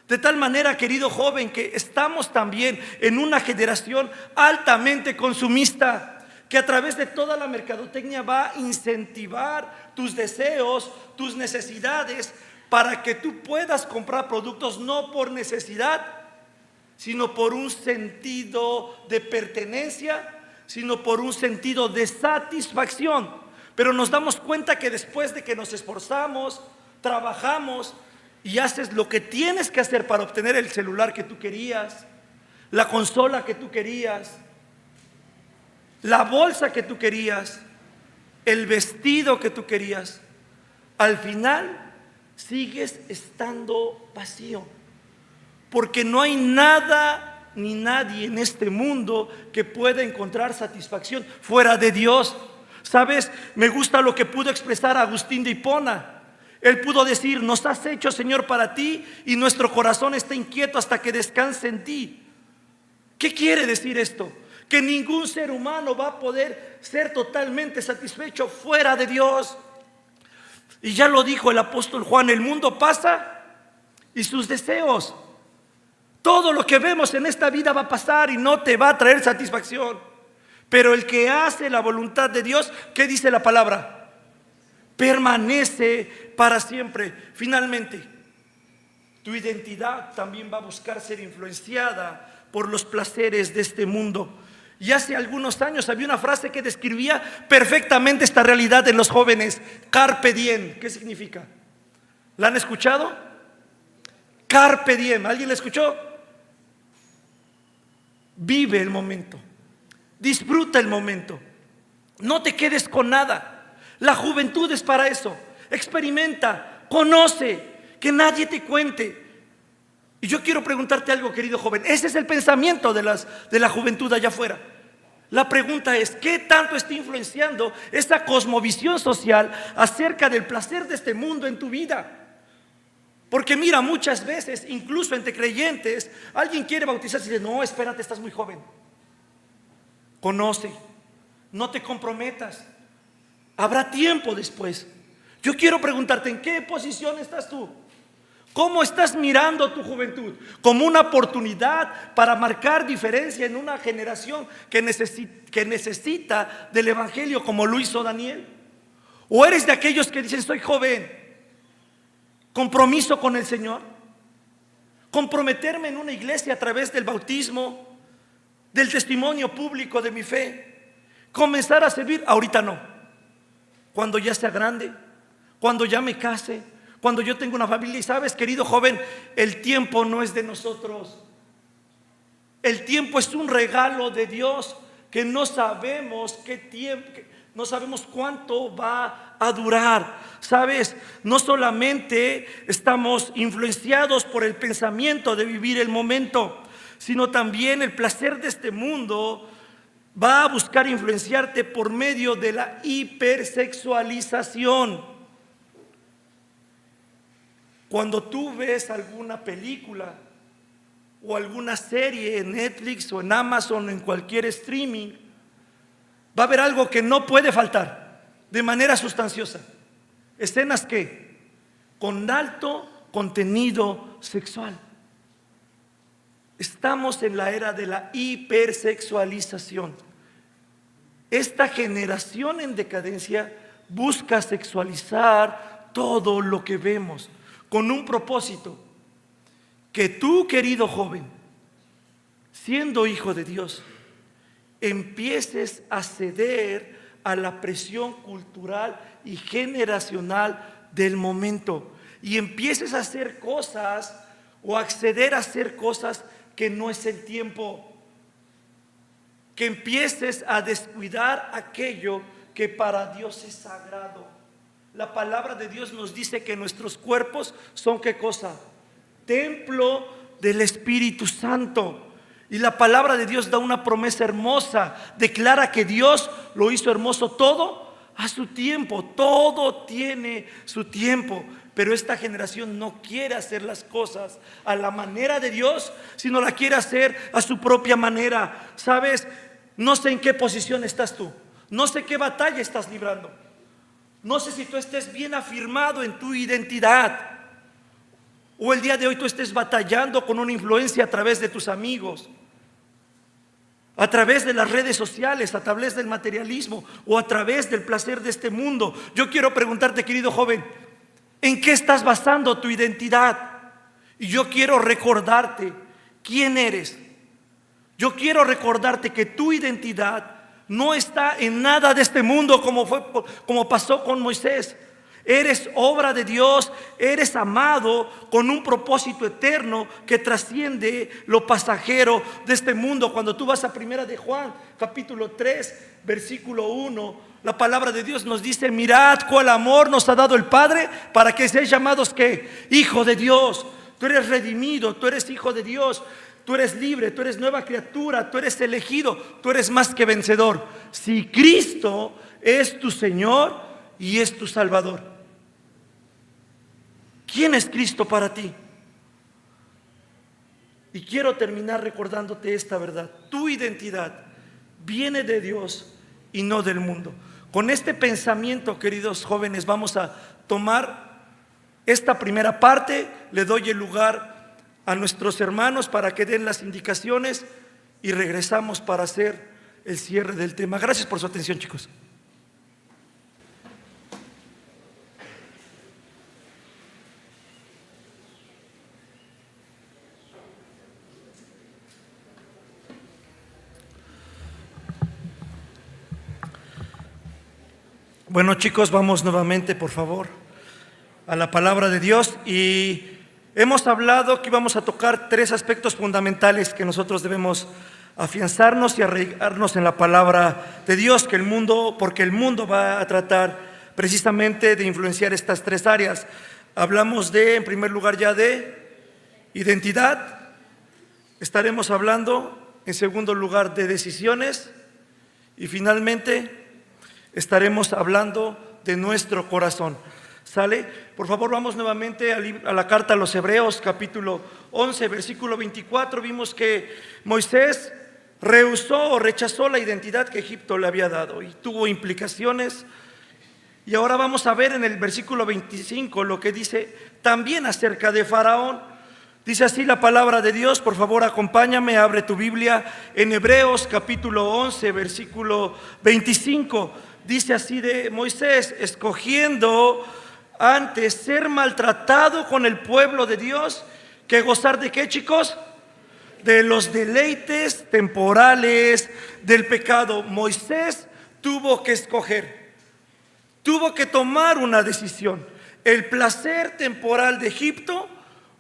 De tal manera, querido joven, que estamos también en una generación altamente consumista, que a través de toda la mercadotecnia va a incentivar tus deseos, tus necesidades, para que tú puedas comprar productos no por necesidad, sino por un sentido de pertenencia, sino por un sentido de satisfacción. Pero nos damos cuenta que después de que nos esforzamos, trabajamos y haces lo que tienes que hacer para obtener el celular que tú querías, la consola que tú querías, la bolsa que tú querías, el vestido que tú querías, al final sigues estando vacío, porque no hay nada ni nadie en este mundo que pueda encontrar satisfacción fuera de Dios. ¿Sabes? Me gusta lo que pudo expresar Agustín de Hipona. Él pudo decir: nos has hecho, Señor, para ti, y nuestro corazón está inquieto hasta que descanse en ti. ¿Qué quiere decir esto? Que ningún ser humano va a poder ser totalmente satisfecho fuera de Dios. Y ya lo dijo el apóstol Juan: el mundo pasa y sus deseos. Todo lo que vemos en esta vida va a pasar y no te va a traer satisfacción. Pero el que hace la voluntad de Dios, ¿qué dice la palabra? Permanece para siempre. Finalmente, tu identidad también va a buscar ser influenciada por los placeres de este mundo. Y hace algunos años había una frase que describía perfectamente esta realidad en los jóvenes: carpe diem. ¿Qué significa? ¿La han escuchado? Carpe diem. ¿Alguien la escuchó? Vive el momento, disfruta el momento, no te quedes con nada. La juventud es para eso. Experimenta, conoce, que nadie te cuente. Y yo quiero preguntarte algo, querido joven. Ese es el pensamiento de la juventud allá afuera. La pregunta es: ¿qué tanto está influenciando esa cosmovisión social acerca del placer de este mundo en tu vida? Porque mira, muchas veces, incluso entre creyentes, alguien quiere bautizarse y dice: no, espérate, estás muy joven. Conoce, no te comprometas, habrá tiempo después. Yo quiero preguntarte: ¿en qué posición estás tú? ¿Cómo estás mirando tu juventud? ¿Como una oportunidad para marcar diferencia en una generación que necesita del evangelio, como lo hizo Daniel? ¿O eres de aquellos que dicen: soy joven, compromiso con el Señor, comprometerme en una iglesia a través del bautismo, del testimonio público de mi fe, comenzar a servir? Ahorita no, cuando ya sea grande, cuando ya me case, cuando yo tengo una familia. Y sabes, querido joven, el tiempo no es de nosotros. El tiempo es un regalo de Dios que no sabemos qué tiempo, no sabemos cuánto va a durar. Sabes, no solamente estamos influenciados por el pensamiento de vivir el momento, sino también el placer de este mundo va a buscar influenciarte por medio de la hipersexualización. Cuando tú ves alguna película o alguna serie en Netflix o en Amazon o en cualquier streaming, va a haber algo que no puede faltar de manera sustanciosa: escenas que con alto contenido sexual. Estamos en la era de la hipersexualización. Esta generación en decadencia busca sexualizar todo lo que vemos con un propósito: que tú, querido joven, siendo hijo de Dios, empieces a ceder a la presión cultural y generacional del momento y empieces a hacer cosas o acceder a hacer cosas que no es el tiempo, que empieces a descuidar aquello que para Dios es sagrado. La palabra de Dios nos dice que nuestros cuerpos son, ¿qué cosa? Templo del Espíritu Santo. Y la palabra de Dios da una promesa hermosa, declara que Dios lo hizo hermoso todo a su tiempo, todo tiene su tiempo. Pero esta generación no quiere hacer las cosas a la manera de Dios, sino la quiere hacer a su propia manera. ¿Sabes? No sé en qué posición estás tú, no sé qué batalla estás librando, no sé si tú estés bien afirmado en tu identidad, o el día de hoy tú estés batallando con una influencia a través de tus amigos, a través de las redes sociales, a través del materialismo o a través del placer de este mundo. Yo quiero preguntarte, querido joven, ¿en qué estás basando tu identidad? Y yo quiero recordarte quién eres. Yo quiero recordarte que tu identidad no está en nada de este mundo como pasó con Moisés. Eres obra de Dios, eres amado con un propósito eterno que trasciende lo pasajero de este mundo. Cuando tú vas a Primera de Juan, capítulo 3, versículo 1, la palabra de Dios nos dice: mirad cuál amor nos ha dado el Padre para que seáis llamados, ¿qué? Hijo de Dios. Tú eres redimido, tú eres hijo de Dios, tú eres libre, tú eres nueva criatura, tú eres elegido, tú eres más que vencedor. Si Cristo es tu Señor y es tu Salvador. ¿Quién es Cristo para ti? Y quiero terminar recordándote esta verdad: tu identidad viene de Dios y no del mundo. Con este pensamiento, queridos jóvenes, vamos a tomar esta primera parte. Le doy el lugar a nuestros hermanos para que den las indicaciones y regresamos para hacer el cierre del tema. Gracias por su atención, chicos. Bueno, chicos, vamos nuevamente, por favor, a la palabra de Dios. Y hemos hablado que íbamos a tocar tres aspectos fundamentales que nosotros debemos afianzarnos y arraigarnos en la palabra de Dios, porque el mundo va a tratar precisamente de influenciar estas tres áreas. Hablamos en primer lugar, ya de identidad. Estaremos hablando en segundo lugar de decisiones y finalmente estaremos hablando de nuestro corazón. ¿Sale? Por favor, vamos nuevamente a la carta a los Hebreos, capítulo 11, versículo 24. Vimos que Moisés rehusó o rechazó la identidad que Egipto le había dado y tuvo implicaciones. Y ahora vamos a ver en el versículo 25 lo que dice también acerca de Faraón. Dice así la palabra de Dios. Por favor, acompáñame, abre tu Biblia en Hebreos capítulo 11, versículo 25. Dice así de Moisés: escogiendo antes ser maltratado con el pueblo de Dios que gozar de ¿qué, chicos? De los deleites temporales del pecado. Moisés tuvo que escoger, tuvo que tomar una decisión: el placer temporal de Egipto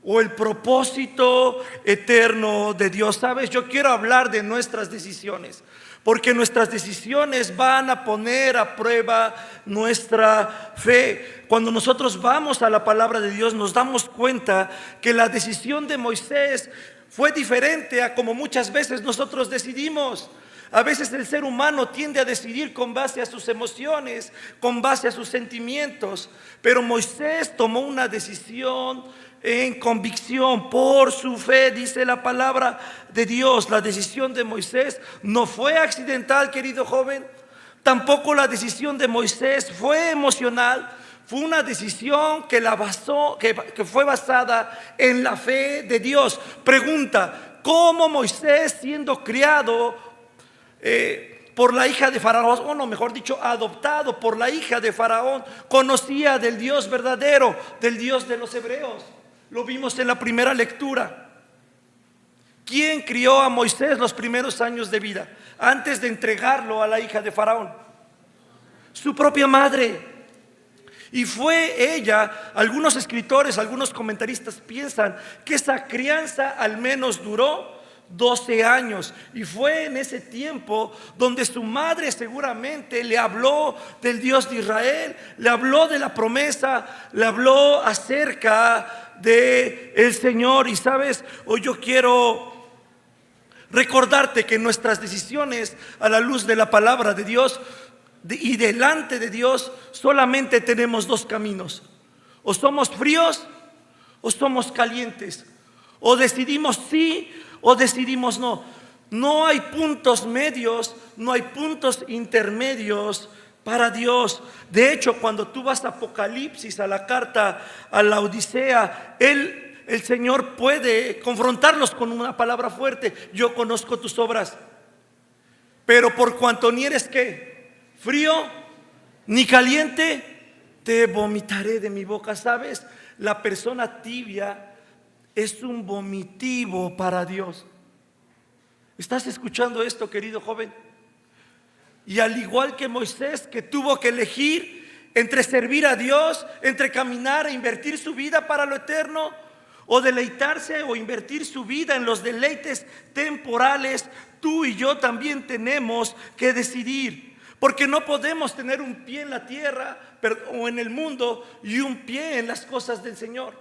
o el propósito eterno de Dios. Sabes, yo quiero hablar de nuestras decisiones, porque nuestras decisiones van a poner a prueba nuestra fe. Cuando nosotros vamos a la palabra de Dios, nos damos cuenta que la decisión de Moisés fue diferente a como muchas veces nosotros decidimos. A veces el ser humano tiende a decidir con base a sus emociones, con base a sus sentimientos, pero Moisés tomó una decisión en convicción por su fe. Dice la palabra de Dios: la decisión de Moisés no fue accidental, querido joven. Tampoco la decisión de Moisés fue emocional. Fue una decisión que fue basada en la fe de Dios. Pregunta: ¿cómo Moisés, siendo criado por la hija de Faraón, o no, mejor dicho, adoptado por la hija de Faraón, conocía del Dios verdadero, del Dios de los hebreos. Lo vimos en la primera lectura. ¿Quién crió a Moisés los primeros años de vida antes de entregarlo a la hija de Faraón? Su propia madre. Y fue ella, algunos escritores, algunos comentaristas piensan que esa crianza al menos duró 12 años. Y fue en ese tiempo donde su madre seguramente le habló del Dios de Israel, le habló de la promesa, le habló acerca de el Señor. Y sabes, hoy yo quiero recordarte que nuestras decisiones a la luz de la palabra de Dios y delante de Dios solamente tenemos dos caminos: o somos fríos o somos calientes, o decidimos sí o decidimos no. No hay puntos medios, no hay puntos intermedios para Dios. De hecho, cuando tú vas a Apocalipsis, a la carta a la Odisea, el Señor puede confrontarlos con una palabra fuerte: yo conozco tus obras, pero por cuanto ni eres ¿qué? Frío ni caliente, te vomitaré de mi boca. ¿Sabes? La persona tibia es un vomitivo para Dios. ¿Estás escuchando esto, querido joven? Y al igual que Moisés, que tuvo que elegir entre servir a Dios, entre caminar e invertir su vida para lo eterno, o deleitarse o invertir su vida en los deleites temporales, tú y yo también tenemos que decidir. Porque no podemos tener un pie en la tierra o en el mundo y un pie en las cosas del Señor.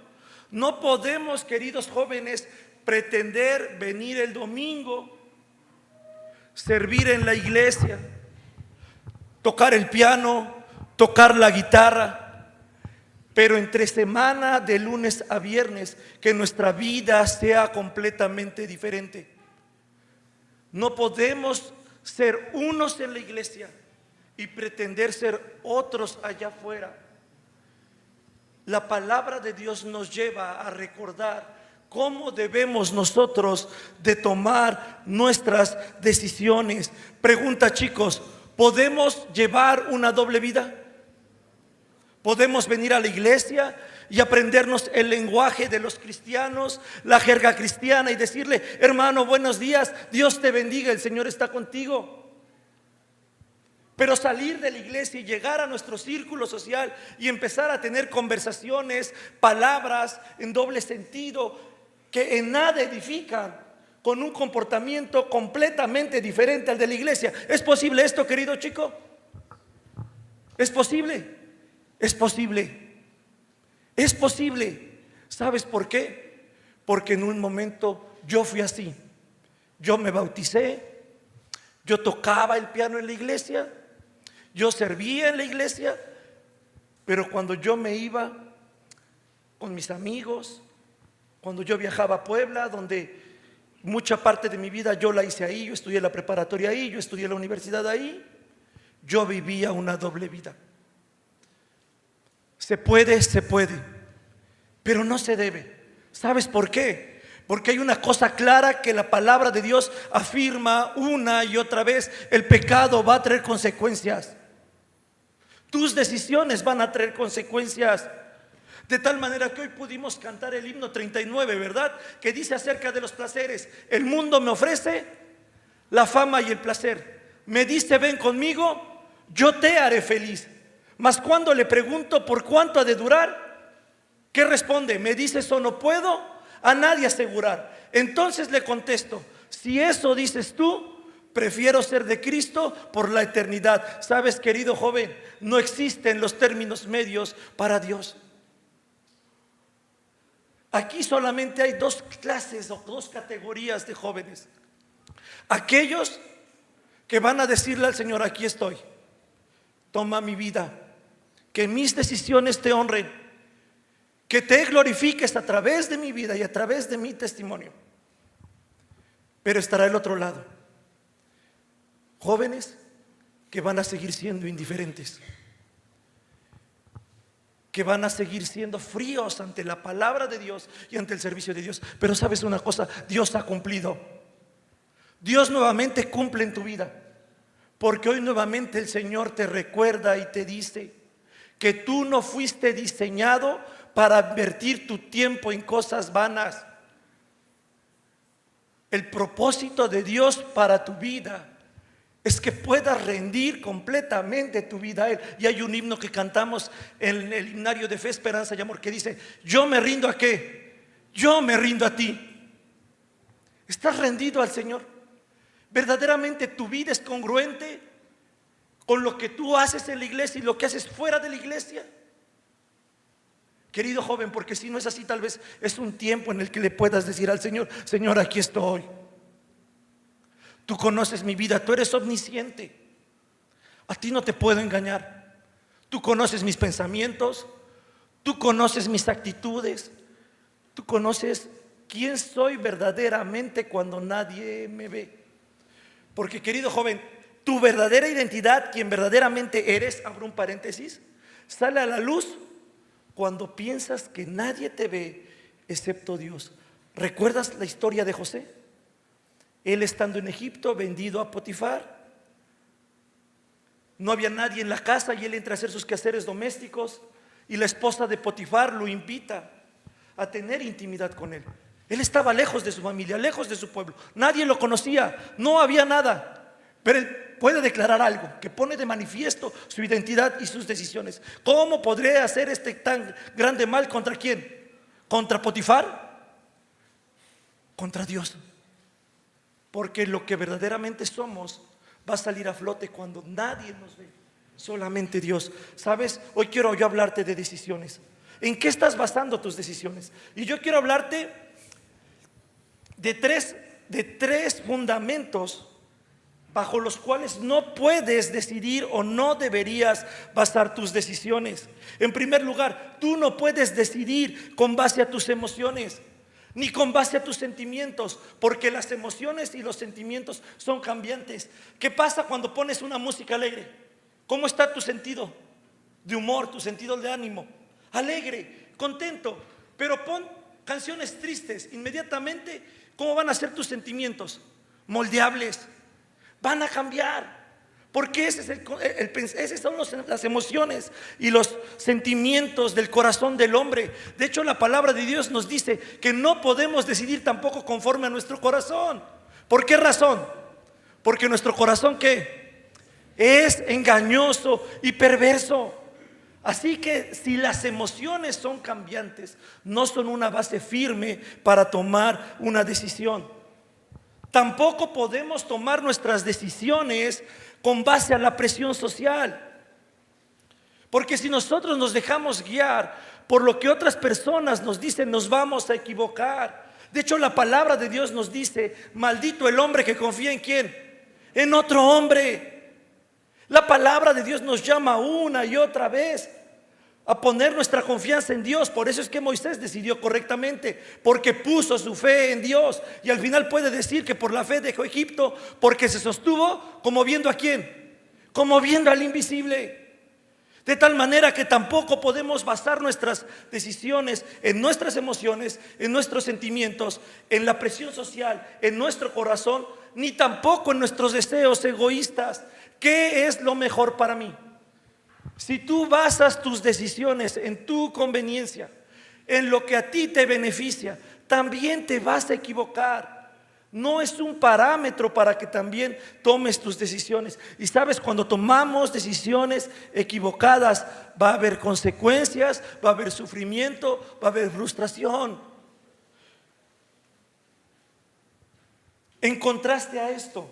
No podemos, queridos jóvenes, pretender venir el domingo, servir en la iglesia, tocar el piano, tocar la guitarra, pero entre semana, de lunes a viernes, que nuestra vida sea completamente diferente. No podemos ser unos en la iglesia y pretender ser otros allá afuera. La palabra de Dios nos lleva a recordar cómo debemos nosotros de tomar nuestras decisiones. Pregunta, chicos, ¿podemos llevar una doble vida? ¿Podemos venir a la iglesia y aprendernos el lenguaje de los cristianos, la jerga cristiana, y decirle: hermano, buenos días, Dios te bendiga, el Señor está contigo? Pero salir de la iglesia y llegar a nuestro círculo social y empezar a tener conversaciones, palabras en doble sentido que en nada edifican, con un comportamiento completamente diferente al de la iglesia. ¿Es posible esto, querido chico? ¿Es posible? Es posible. Es posible. ¿Sabes por qué? Porque en un momento yo fui así. Yo me bauticé, yo tocaba el piano en la iglesia, yo servía en la iglesia, pero cuando yo me iba con mis amigos, cuando yo viajaba a Puebla, donde mucha parte de mi vida yo la hice ahí, yo estudié la preparatoria ahí, yo estudié la universidad ahí, yo vivía una doble vida. Se puede, pero no se debe. ¿Sabes por qué? Porque hay una cosa clara que la palabra de Dios afirma una y otra vez: el pecado va a traer consecuencias. Tus decisiones van a traer consecuencias. De tal manera que hoy pudimos cantar el himno 39, ¿verdad? Que dice acerca de los placeres: el mundo me ofrece la fama y el placer. Me dice: ven conmigo, yo te haré feliz. Mas cuando le pregunto por cuánto ha de durar, ¿qué responde? Me dice: eso no puedo a nadie asegurar. Entonces le contesto: si eso dices tú, prefiero ser de Cristo por la eternidad. Sabes, querido joven, no existen los términos medios para Dios. Aquí solamente hay dos clases o dos categorías de jóvenes: aquellos que van a decirle al Señor: aquí estoy, toma mi vida, que mis decisiones te honren, que te glorifiques a través de mi vida y a través de mi testimonio. Pero estará el otro lado: jóvenes que van a seguir siendo indiferentes, que van a seguir siendo fríos ante la palabra de Dios y ante el servicio de Dios. Pero sabes una cosa, Dios ha cumplido. Dios nuevamente cumple en tu vida. Porque hoy nuevamente el Señor te recuerda y te dice que tú no fuiste diseñado para invertir tu tiempo en cosas vanas. El propósito de Dios para tu vida es que puedas rendir completamente tu vida a Él. Y hay un himno que cantamos en el himnario de Fe, Esperanza y Amor que dice: yo me rindo ¿a qué? Yo me rindo a ti. ¿Estás rendido al Señor? ¿Verdaderamente tu vida es congruente con lo que tú haces en la iglesia y lo que haces fuera de la iglesia? Querido joven, porque si no es así, tal vez es un tiempo en el que le puedas decir al Señor: Señor, aquí estoy. Tú conoces mi vida, tú eres omnisciente. A ti no te puedo engañar. Tú conoces mis pensamientos, tú conoces mis actitudes, tú conoces quién soy verdaderamente cuando nadie me ve. Porque, querido joven, tu verdadera identidad, quien verdaderamente eres, abro un paréntesis, sale a la luz cuando piensas que nadie te ve excepto Dios. ¿Recuerdas la historia de José? Él estando en Egipto, vendido a Potifar, no había nadie en la casa y él entra a hacer sus quehaceres domésticos y la esposa de Potifar lo invita a tener intimidad con él. Él estaba lejos de su familia, lejos de su pueblo, nadie lo conocía, no había nada, pero él puede declarar algo que pone de manifiesto su identidad y sus decisiones. ¿Cómo podré hacer este tan grande mal? ¿Contra quién? ¿Contra Potifar? Contra Dios. Porque lo que verdaderamente somos va a salir a flote cuando nadie nos ve, solamente Dios. ¿Sabes? Hoy quiero yo hablarte de decisiones. ¿En qué estás basando tus decisiones? Y yo quiero hablarte de tres fundamentos bajo los cuales no puedes decidir o no deberías basar tus decisiones. En primer lugar, tú no puedes decidir con base a tus emociones, ni con base a tus sentimientos, porque las emociones y los sentimientos son cambiantes. ¿Qué pasa cuando pones una música alegre? ¿Cómo está tu sentido de humor, tu sentido de ánimo? Alegre, contento. Pero pon canciones tristes, inmediatamente, ¿cómo van a ser tus sentimientos? Moldeables, van a cambiar. Porque esas son las emociones y los sentimientos del corazón del hombre. De hecho, la palabra de Dios nos dice que no podemos decidir tampoco conforme a nuestro corazón. ¿Por qué razón? Porque nuestro corazón, ¿qué? Es engañoso y perverso. Así que si las emociones son cambiantes, no son una base firme para tomar una decisión. Tampoco podemos tomar nuestras decisiones con base a la presión social. Porque si nosotros nos dejamos guiar por lo que otras personas nos dicen, nos vamos a equivocar. De hecho, la palabra de Dios nos dice: maldito el hombre que confía ¿en quién? En otro hombre. La palabra de Dios nos llama una y otra vez a poner nuestra confianza en Dios. Por eso es que Moisés decidió correctamente, porque puso su fe en Dios. Y al final puede decir que por la fe dejó Egipto, porque se sostuvo como viendo ¿a quién? Como viendo al invisible. De tal manera que tampoco podemos basar nuestras decisiones en nuestras emociones, en nuestros sentimientos, en la presión social, en nuestro corazón, ni tampoco en nuestros deseos egoístas. ¿Qué es lo mejor para mí? Si tú basas tus decisiones en tu conveniencia, en lo que a ti te beneficia, también te vas a equivocar. No es un parámetro para que también tomes tus decisiones. Y sabes, cuando tomamos decisiones equivocadas, va a haber consecuencias, va a haber sufrimiento, va a haber frustración. En contraste a esto,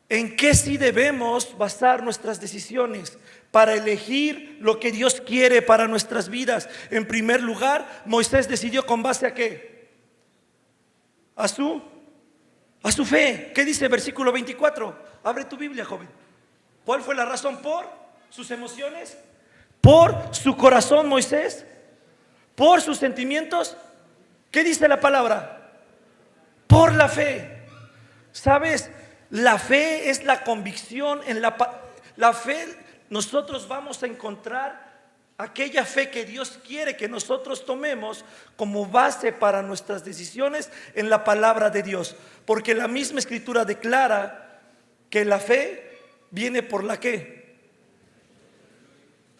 ¿en qué sí debemos basar nuestras decisiones para elegir lo que Dios quiere para nuestras vidas? En primer lugar, Moisés decidió con base ¿a qué? A su fe. ¿Qué dice el versículo 24? Abre tu Biblia, joven. ¿Cuál fue la razón? ¿Por sus emociones? ¿Por su corazón, Moisés? ¿Por sus sentimientos? ¿Qué dice la palabra? Por la fe. ¿Sabes? La fe es la convicción en la fe. Nosotros vamos a encontrar aquella fe que Dios quiere que nosotros tomemos como base para nuestras decisiones en la palabra de Dios. Porque la misma escritura declara que la fe viene por la ¿qué?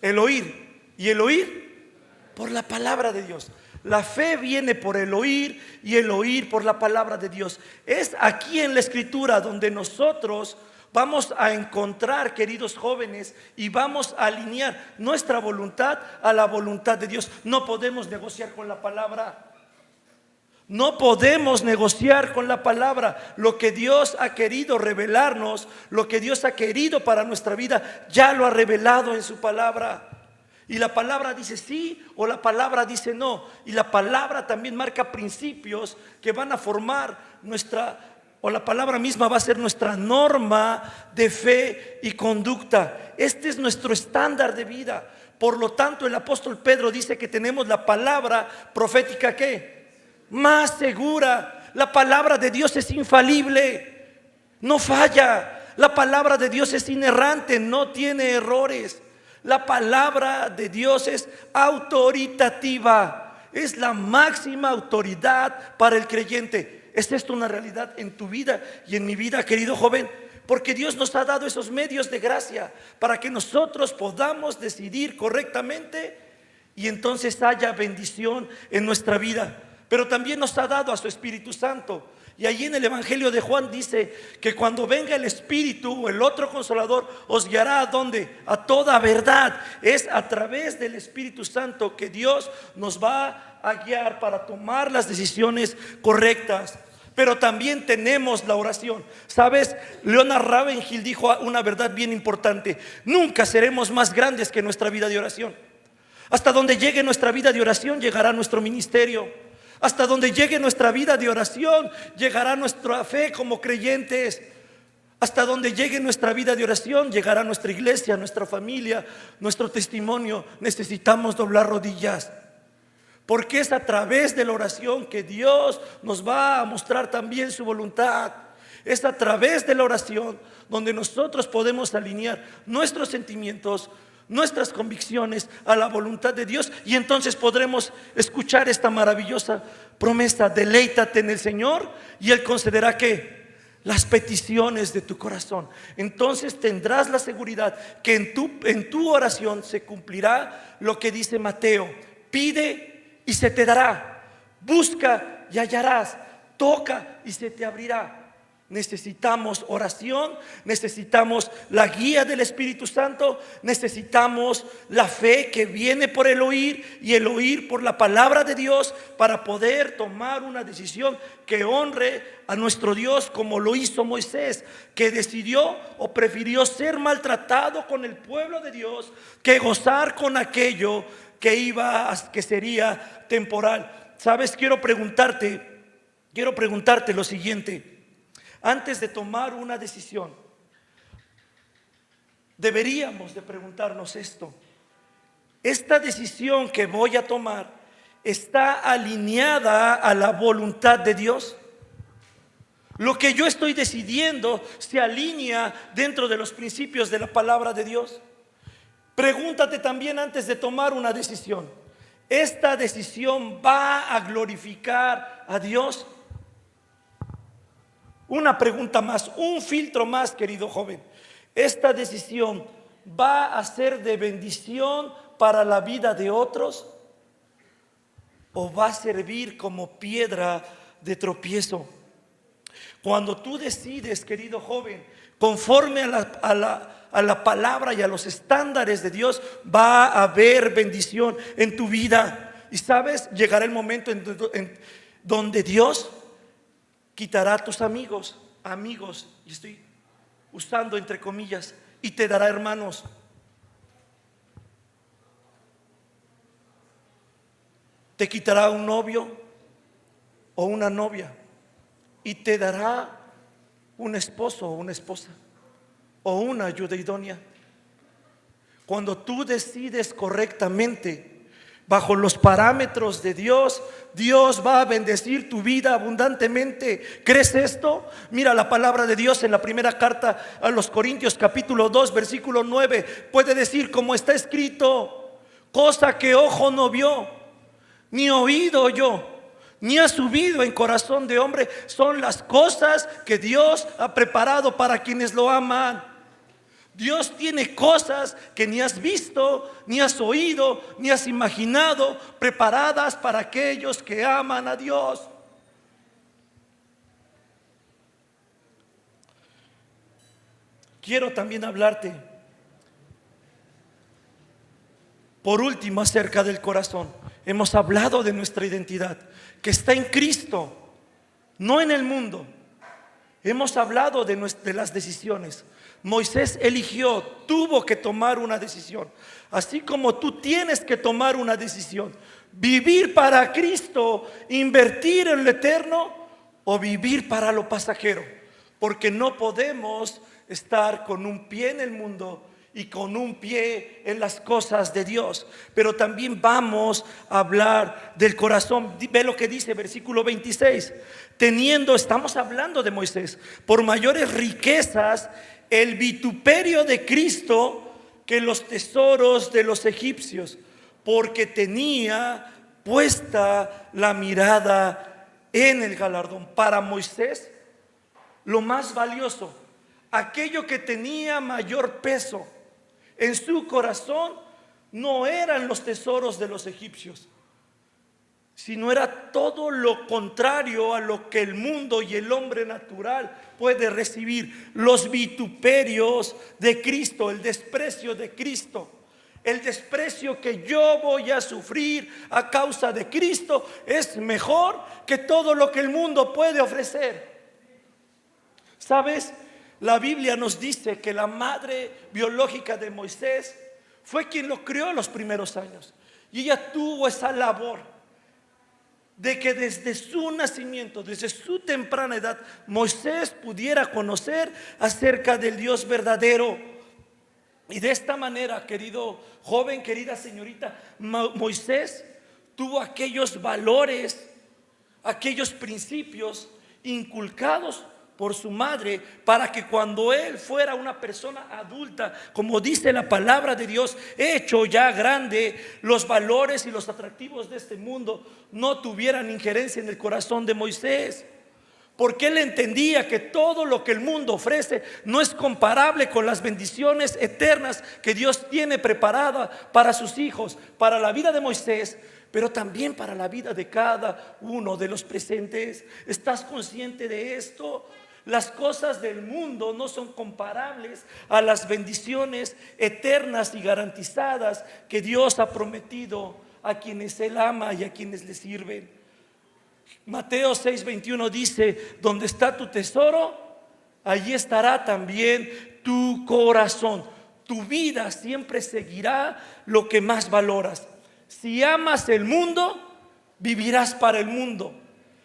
El oír. ¿Y el oír? Por la palabra de Dios. La fe viene por el oír y el oír por la palabra de Dios. Es aquí en la Escritura donde nosotros vamos a encontrar, queridos jóvenes, y vamos a alinear nuestra voluntad a la voluntad de Dios. No podemos negociar con la palabra. No podemos negociar con la palabra. Lo que Dios ha querido revelarnos, lo que Dios ha querido para nuestra vida, ya lo ha revelado en su palabra. Y la palabra dice sí o la palabra dice no. Y la palabra también marca principios que van a formar la palabra misma va a ser nuestra norma de fe y conducta. Este es nuestro estándar de vida. Por lo tanto, el apóstol Pedro dice que tenemos la palabra profética ¿qué? Más segura. La palabra de Dios es infalible, no falla. La palabra de Dios es inerrante, no tiene errores. La palabra de Dios es autoritativa, es la máxima autoridad para el creyente. ¿Es esto una realidad en tu vida y en mi vida, querido joven? Porque Dios nos ha dado esos medios de gracia para que nosotros podamos decidir correctamente y entonces haya bendición en nuestra vida. Pero también nos ha dado a su Espíritu Santo. Y allí en el Evangelio de Juan dice que cuando venga el Espíritu, el otro Consolador, os guiará ¿a dónde? A toda verdad. Es a través del Espíritu Santo que Dios nos va a guiar para tomar las decisiones correctas. Pero también tenemos la oración. ¿Sabes? Leonard Ravenhill dijo una verdad bien importante: nunca seremos más grandes que nuestra vida de oración. Hasta donde llegue nuestra vida de oración, llegará nuestro ministerio. Hasta donde llegue nuestra vida de oración, llegará nuestra fe como creyentes. Hasta donde llegue nuestra vida de oración, llegará nuestra iglesia, nuestra familia, nuestro testimonio. Necesitamos doblar rodillas, porque es a través de la oración que Dios nos va a mostrar también su voluntad. Es a través de la oración donde nosotros podemos alinear nuestros sentimientos, nuestras convicciones a la voluntad de Dios, y entonces podremos escuchar esta maravillosa promesa: deleítate en el Señor y Él concederá ¿qué? Las peticiones de tu corazón. Entonces tendrás la seguridad que en tu oración se cumplirá lo que dice Mateo: pide y se te dará, busca y hallarás, toca y se te abrirá. Necesitamos oración, necesitamos la guía del Espíritu Santo, necesitamos la fe que viene por el oír y el oír por la palabra de Dios para poder tomar una decisión que honre a nuestro Dios, como lo hizo Moisés, que decidió o prefirió ser maltratado con el pueblo de Dios que gozar con aquello que sería temporal. ¿Sabes? Quiero preguntarte lo siguiente. Antes de tomar una decisión, deberíamos de preguntarnos esto: ¿esta decisión que voy a tomar está alineada a la voluntad de Dios? ¿Lo que yo estoy decidiendo se alinea dentro de los principios de la palabra de Dios? Pregúntate también antes de tomar una decisión: ¿esta decisión va a glorificar a Dios? Una pregunta más, un filtro más, querido joven: ¿esta decisión va a ser de bendición para la vida de otros o va a servir como piedra de tropiezo? Cuando tú decides, querido joven, conforme a la palabra y a los estándares de Dios, va a haber bendición en tu vida. Y sabes, llegará el momento en donde Dios quitará a tus amigos, y estoy usando entre comillas, y te dará hermanos. Te quitará un novio o una novia y te dará un esposo o una esposa o una ayuda idónea. Cuando tú decides correctamente, bajo los parámetros de Dios, Dios va a bendecir tu vida abundantemente. ¿Crees esto? Mira la palabra de Dios en la primera carta a los Corintios, capítulo 2, versículo 9. Puede decir, como está escrito: cosa que ojo no vio, ni oído oyó, ni ha subido en corazón de hombre, son las cosas que Dios ha preparado para quienes lo aman. Dios tiene cosas que ni has visto, ni has oído, ni has imaginado, preparadas para aquellos que aman a Dios. Quiero también hablarte, por último, acerca del corazón. Hemos hablado de nuestra identidad, que está en Cristo, no en el mundo. Hemos hablado de las decisiones. Moisés eligió, tuvo que tomar una decisión. Así como tú tienes que tomar una decisión: vivir para Cristo, invertir en lo eterno, o vivir para lo pasajero. Porque no podemos estar con un pie en el mundo y con un pie en las cosas de Dios. Pero también vamos a hablar del corazón. Ve lo que dice versículo 26. Estamos hablando de Moisés, por mayores riquezas el vituperio de Cristo que los tesoros de los egipcios, porque tenía puesta la mirada en el galardón. Para Moisés, lo más valioso, aquello que tenía mayor peso en su corazón, no eran los tesoros de los egipcios, sino era todo lo contrario a lo que el mundo y el hombre natural puede recibir. Los vituperios de Cristo, el desprecio de Cristo, el desprecio que yo voy a sufrir a causa de Cristo, es mejor que todo lo que el mundo puede ofrecer. ¿Sabes? La Biblia nos dice que la madre biológica de Moisés fue quien lo crió los primeros años, y ella tuvo esa labor de que desde su nacimiento, desde su temprana edad, Moisés pudiera conocer acerca del Dios verdadero. Y de esta manera, querido joven, querida señorita, Moisés tuvo aquellos valores, aquellos principios inculcados por su madre, para que cuando él fuera una persona adulta, como dice la palabra de Dios, hecho ya grande, los valores y los atractivos de este mundo no tuvieran injerencia en el corazón de Moisés. Porque él entendía que todo lo que el mundo ofrece no es comparable con las bendiciones eternas que Dios tiene preparada para sus hijos, para la vida de Moisés, pero también para la vida de cada uno de los presentes. ¿Estás consciente de esto? Las cosas del mundo no son comparables a las bendiciones eternas y garantizadas que Dios ha prometido a quienes Él ama y a quienes le sirven. Mateo 6:21 dice: donde está tu tesoro, allí estará también tu corazón. Tu vida siempre seguirá lo que más valoras. Si amas el mundo, vivirás para el mundo.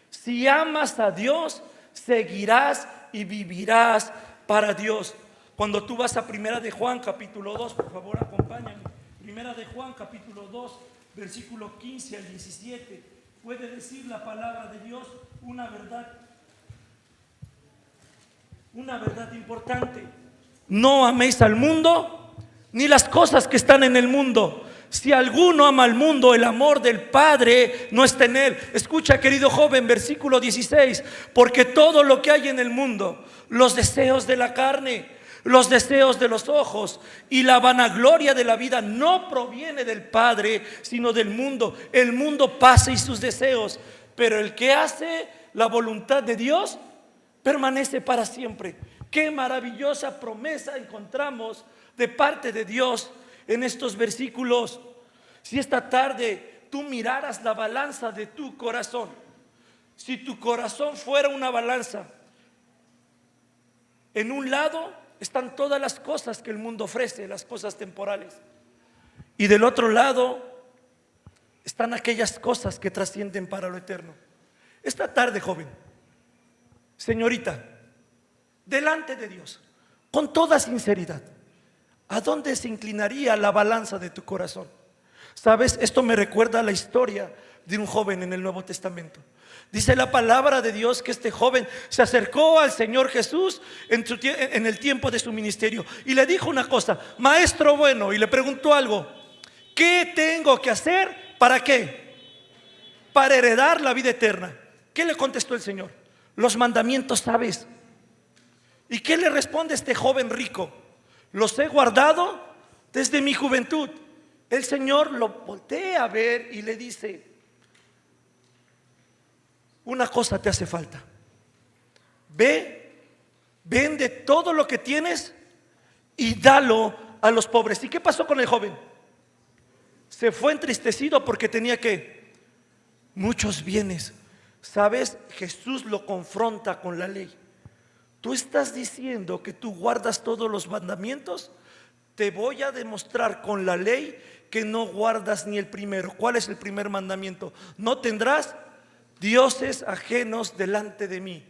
Si amas a Dios, seguirás y vivirás para Dios. Cuando tú vas a Primera de Juan capítulo 2, por favor acompáñame. Primera de Juan capítulo 2, versículo 15 al 17. Puede decir la palabra de Dios una verdad importante: no améis al mundo ni las cosas que están en el mundo. Si alguno ama al mundo, el amor del Padre no está en él. Escucha, querido joven, versículo 16: porque todo lo que hay en el mundo, los deseos de la carne, los deseos de los ojos y la vanagloria de la vida, no proviene del Padre, sino del mundo. El mundo pasa y sus deseos, pero el que hace la voluntad de Dios permanece para siempre. Qué maravillosa promesa encontramos de parte de Dios en estos versículos. Si esta tarde tú miraras la balanza de tu corazón, si tu corazón fuera una balanza, en un lado están todas las cosas que el mundo ofrece, las cosas temporales, y del otro lado están aquellas cosas que trascienden para lo eterno. Esta tarde, joven, señorita, delante de Dios, con toda sinceridad, ¿a dónde se inclinaría la balanza de tu corazón? Sabes, esto me recuerda a la historia de un joven en el Nuevo Testamento. Dice la palabra de Dios que este joven se acercó al Señor Jesús en el tiempo de su ministerio y le dijo una cosa: maestro bueno, y le preguntó algo: ¿qué tengo que hacer? ¿Para qué? para heredar la vida eterna. ¿Qué le contestó el Señor? Los mandamientos sabes. ¿Y qué le responde este joven rico? Los he guardado desde mi juventud. El Señor lo voltea a ver y le dice: una cosa te hace falta. Ve, vende todo lo que tienes y dalo a los pobres. ¿Y qué pasó con el joven? Se fue entristecido porque tenía que muchos bienes. ¿Sabes? Jesús lo confronta con la ley. ¿Tú estás diciendo que tú guardas todos los mandamientos? Te voy a demostrar con la ley que no guardas ni el primero. ¿Cuál es el primer mandamiento? No tendrás dioses ajenos delante de mí.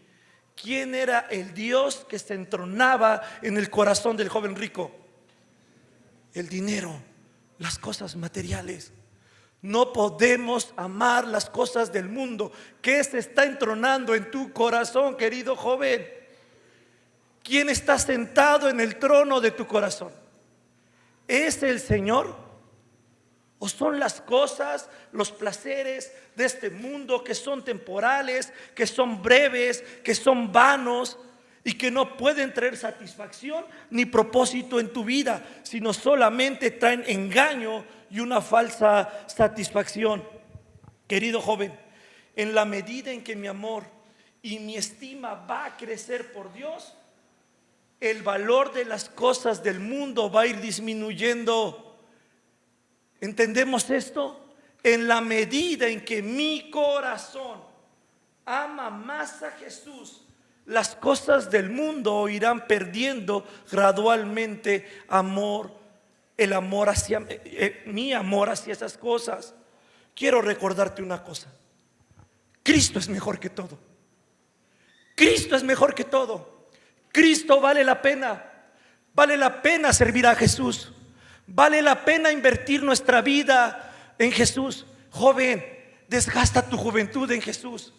¿Quién era el Dios que se entronaba en el corazón del joven rico? El dinero, las cosas materiales. No podemos amar las cosas del mundo. ¿Qué se está entronando en tu corazón, querido joven? ¿Quién está sentado en el trono de tu corazón? ¿Es el Señor? ¿O son las cosas, los placeres de este mundo que son temporales, que son breves, que son vanos y que no pueden traer satisfacción ni propósito en tu vida, sino solamente traen engaño y una falsa satisfacción? Querido joven, en la medida en que mi amor y mi estima va a crecer por Dios, el valor de las cosas del mundo va a ir disminuyendo. ¿Entendemos esto? En la medida en que mi corazón ama más a Jesús, las cosas del mundo irán perdiendo gradualmente el amor hacia mi amor hacia esas cosas. Quiero recordarte una cosa: Cristo es mejor que todo. Cristo es mejor que todo. Cristo vale la pena. Vale la pena servir a Jesús. Vale la pena invertir nuestra vida en Jesús. Joven, desgasta tu juventud en Jesús.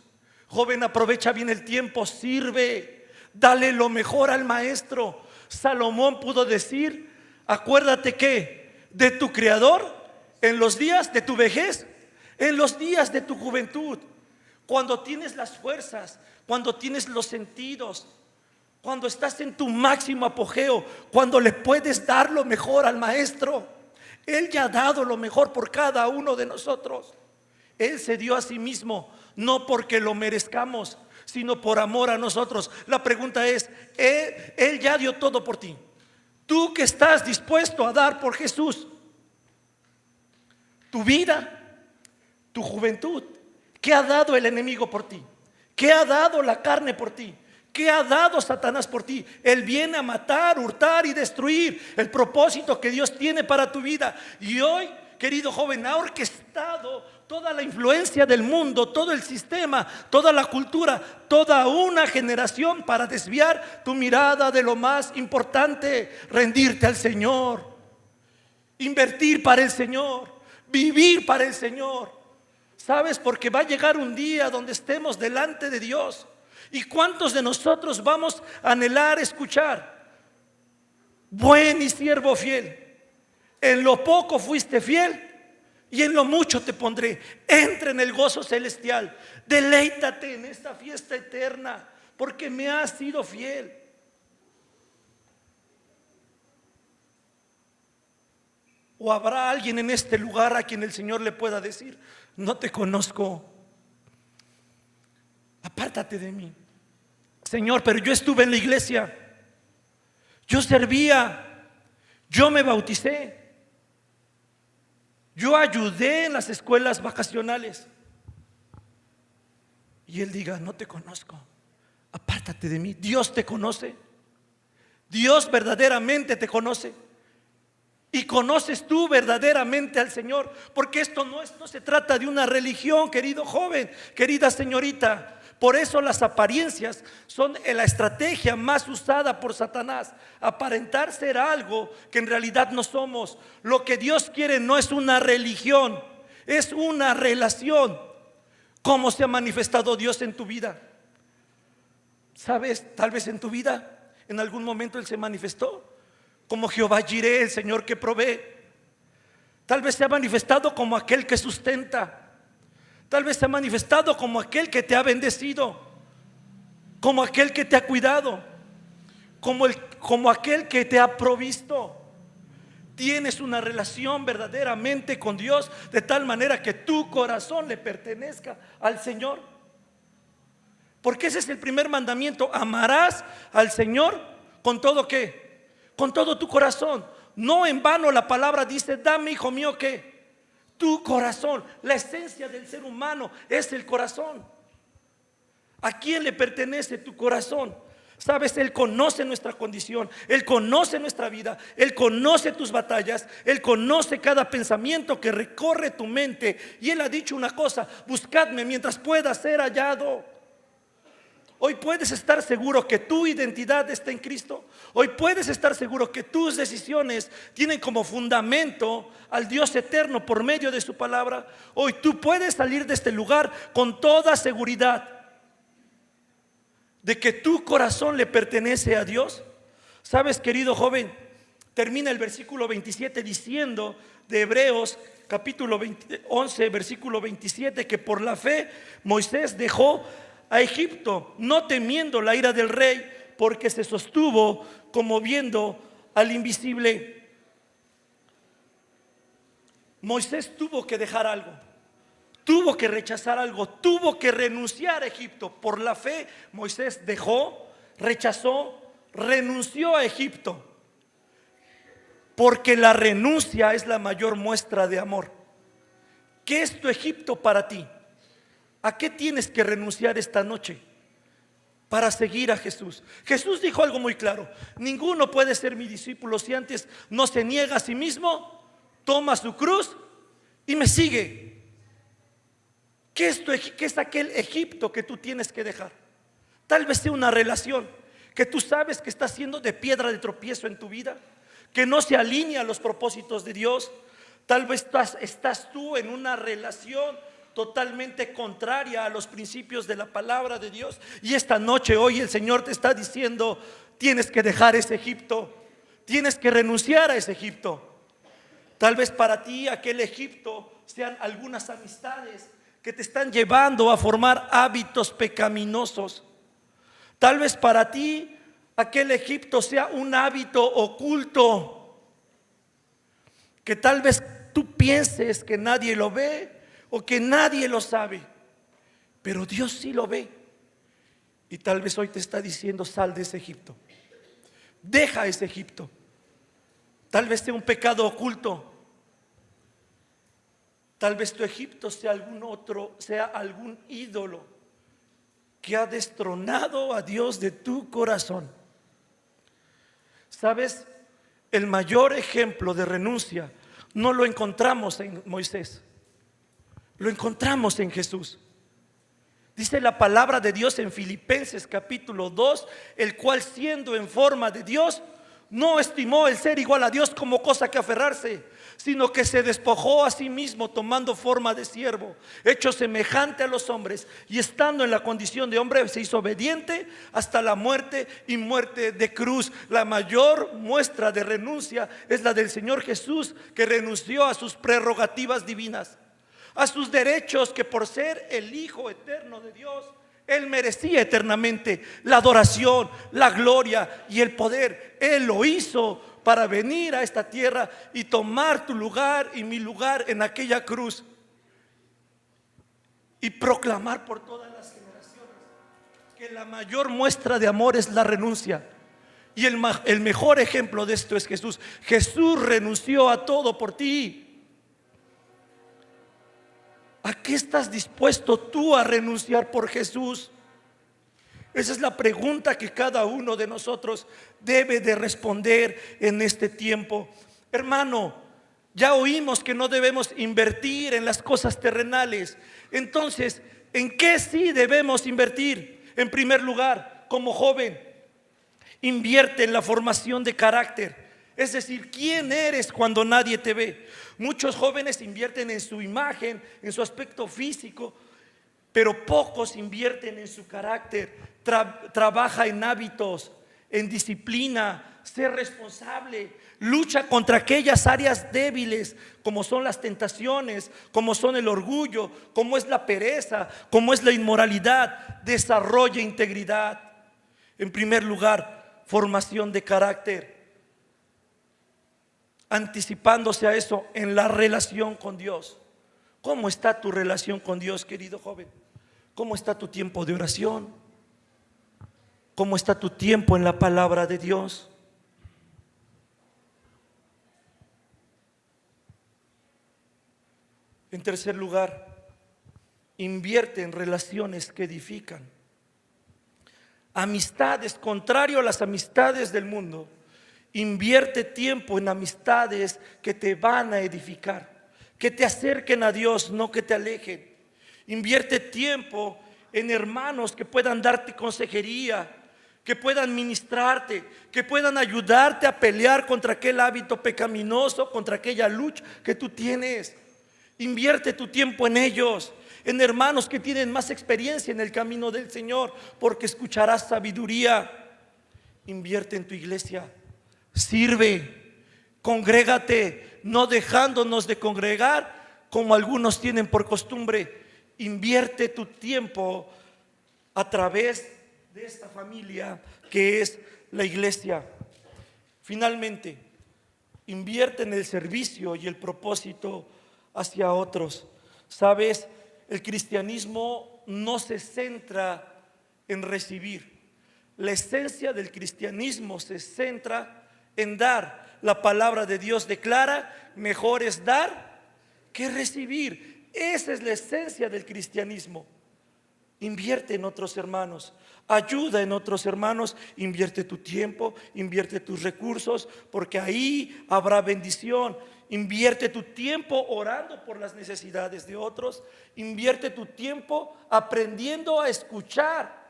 Joven, aprovecha bien el tiempo, sirve, dale lo mejor al maestro. Salomón pudo decir: acuérdate que de tu Creador en los días de tu vejez, en los días de tu juventud, cuando tienes las fuerzas, cuando tienes los sentidos, cuando estás en tu máximo apogeo, cuando le puedes dar lo mejor al maestro. Él ya ha dado lo mejor por cada uno de nosotros. Él se dio a sí mismo, no porque lo merezcamos, sino por amor a nosotros. La pregunta es: Él ya dio todo por ti. ¿Tú qué estás dispuesto a dar por Jesús? Tu vida, tu juventud. ¿Qué ha dado el enemigo por ti? ¿Qué ha dado la carne por ti? ¿Qué ha dado Satanás por ti? Él viene a matar, hurtar y destruir el propósito que Dios tiene para tu vida. Y hoy, querido joven, ha orquestado toda la influencia del mundo, todo el sistema, toda la cultura, toda una generación para desviar tu mirada de lo más importante: rendirte al Señor, invertir para el Señor, vivir para el Señor. ¿Sabes? Porque va a llegar un día donde estemos delante de Dios. ¿Y cuántos de nosotros vamos a anhelar escuchar: buen y siervo fiel, en lo poco fuiste fiel y en lo mucho te pondré? Entra en el gozo celestial, deleítate en esta fiesta eterna, porque me has sido fiel. ¿O habrá alguien en este lugar a quien el Señor le pueda decir: no te conozco, apártate de mí? Señor, pero yo estuve en la iglesia, yo servía, yo me bauticé, yo ayudé en las escuelas vacacionales. Y Él diga: no te conozco, apártate de mí. Dios te conoce. Dios verdaderamente te conoce. Y conoces tú verdaderamente al Señor, porque esto no se trata de una religión, querido joven, querida señorita. Por eso las apariencias son la estrategia más usada por Satanás: aparentar ser algo que en realidad no somos. Lo que Dios quiere no es una religión, es una relación. ¿Cómo se ha manifestado Dios en tu vida? ¿Sabes? Tal vez en tu vida en algún momento Él se manifestó como Jehová Jireh, el Señor que provee. Tal vez se ha manifestado como aquel que sustenta. Tal vez se ha manifestado como aquel que te ha bendecido, como aquel que te ha cuidado, como aquel que te ha provisto. Tienes una relación verdaderamente con Dios, de tal manera que tu corazón le pertenezca al Señor. Porque ese es el primer mandamiento: amarás al Señor con todo ¿qué? Con todo tu corazón. No en vano la palabra dice: dame, hijo mío, ¿qué? Tu corazón. La esencia del ser humano es el corazón. ¿A quién le pertenece tu corazón? Sabes, Él conoce nuestra condición, Él conoce nuestra vida, Él conoce tus batallas, Él conoce cada pensamiento que recorre tu mente. Y Él ha dicho una cosa: buscadme mientras pueda ser hallado. Hoy puedes estar seguro que tu identidad está en Cristo. Hoy puedes estar seguro que tus decisiones tienen como fundamento al Dios eterno por medio de su palabra. Hoy tú puedes salir de este lugar con toda seguridad de que tu corazón le pertenece a Dios. Sabes, querido joven, termina el versículo 27 diciendo de Hebreos capítulo 11 versículo 27, que por la fe Moisés dejó a Egipto, no temiendo la ira del rey, porque se sostuvo como viendo al invisible. Moisés tuvo que dejar algo, tuvo que rechazar algo, tuvo que renunciar a Egipto. Por la fe Moisés dejó, rechazó, renunció a Egipto, porque la renuncia es la mayor muestra de amor. ¿Qué es tu Egipto para ti? ¿A qué tienes que renunciar esta noche para seguir a Jesús? Jesús dijo algo muy claro: ninguno puede ser mi discípulo si antes no se niega a sí mismo, toma su cruz y me sigue. ¿Qué es aquel Egipto que tú tienes que dejar? Tal vez sea una relación que tú sabes que está siendo de piedra de tropiezo en tu vida, que no se alinea a los propósitos de Dios. Tal vez estás tú en una relación totalmente contraria a los principios de la palabra de Dios. Y esta noche, hoy, el Señor te está diciendo: tienes que dejar ese Egipto, tienes que renunciar a ese Egipto. Tal vez para ti aquel Egipto sean algunas amistades que te están llevando a formar hábitos pecaminosos. Tal vez para ti aquel Egipto sea un hábito oculto, que tal vez tú pienses que nadie lo ve o que nadie lo sabe, pero Dios sí lo ve. Y tal vez hoy te está diciendo: sal de ese Egipto, deja ese Egipto. Tal vez sea un pecado oculto, tal vez tu Egipto sea algún ídolo que ha destronado a Dios de tu corazón. ¿Sabes? El mayor ejemplo de renuncia no lo encontramos en Moisés, lo encontramos en Jesús. Dice la palabra de Dios en Filipenses capítulo 2: el cual, siendo en forma de Dios, no estimó el ser igual a Dios como cosa que aferrarse, sino que se despojó a sí mismo, tomando forma de siervo, hecho semejante a los hombres, y estando en la condición de hombre se hizo obediente hasta la muerte, y muerte de cruz. La mayor muestra de renuncia es la del Señor Jesús, que renunció a sus prerrogativas divinas, a sus derechos, que por ser el Hijo eterno de Dios, Él merecía eternamente la adoración, la gloria y el poder. Él lo hizo para venir a esta tierra y tomar tu lugar y mi lugar en aquella cruz, y proclamar por todas las generaciones que la mayor muestra de amor es la renuncia. Y el mejor ejemplo de esto es Jesús. Jesús renunció a todo por ti. ¿A qué estás dispuesto tú a renunciar por Jesús? Esa es la pregunta que cada uno de nosotros debe de responder en este tiempo. Hermano, ya oímos que no debemos invertir en las cosas terrenales. Entonces, ¿en qué sí debemos invertir? En primer lugar, como joven, invierte en la formación de carácter. Es decir, ¿quién eres cuando nadie te ve? Muchos jóvenes invierten en su imagen, en su aspecto físico, pero pocos invierten en su carácter. Trabaja en hábitos, en disciplina, sé responsable, lucha contra aquellas áreas débiles como son las tentaciones, como son el orgullo, como es la pereza, como es la inmoralidad. Desarrolla integridad. En primer lugar, formación de carácter, anticipándose a eso en la relación con Dios. ¿Cómo está tu relación con Dios, querido joven? ¿Cómo está tu tiempo de oración? ¿Cómo está tu tiempo en la palabra de Dios? En tercer lugar, invierte en relaciones que edifican. Amistades, contrario a las amistades del mundo, invierte tiempo en amistades que te van a edificar, que te acerquen a Dios, no que te alejen. Invierte tiempo en hermanos que puedan darte consejería, que puedan ministrarte, que puedan ayudarte a pelear contra aquel hábito pecaminoso, contra aquella lucha que tú tienes. Invierte tu tiempo en ellos, en hermanos que tienen más experiencia en el camino del Señor, porque escucharás sabiduría. Invierte en tu iglesia, sirve, congrégate, no dejándonos de congregar como algunos tienen por costumbre. Invierte tu tiempo a través de esta familia que es la iglesia. Finalmente, invierte en el servicio y el propósito hacia otros. Sabes, el cristianismo no se centra en recibir. La esencia del cristianismo se centra en dar. La palabra de Dios declara: mejor es dar que recibir. Esa es la esencia del cristianismo. Invierte en otros hermanos, ayuda en otros hermanos, invierte tu tiempo, invierte tus recursos, porque ahí habrá bendición. Invierte tu tiempo orando por las necesidades de otros. Invierte tu tiempo aprendiendo a escuchar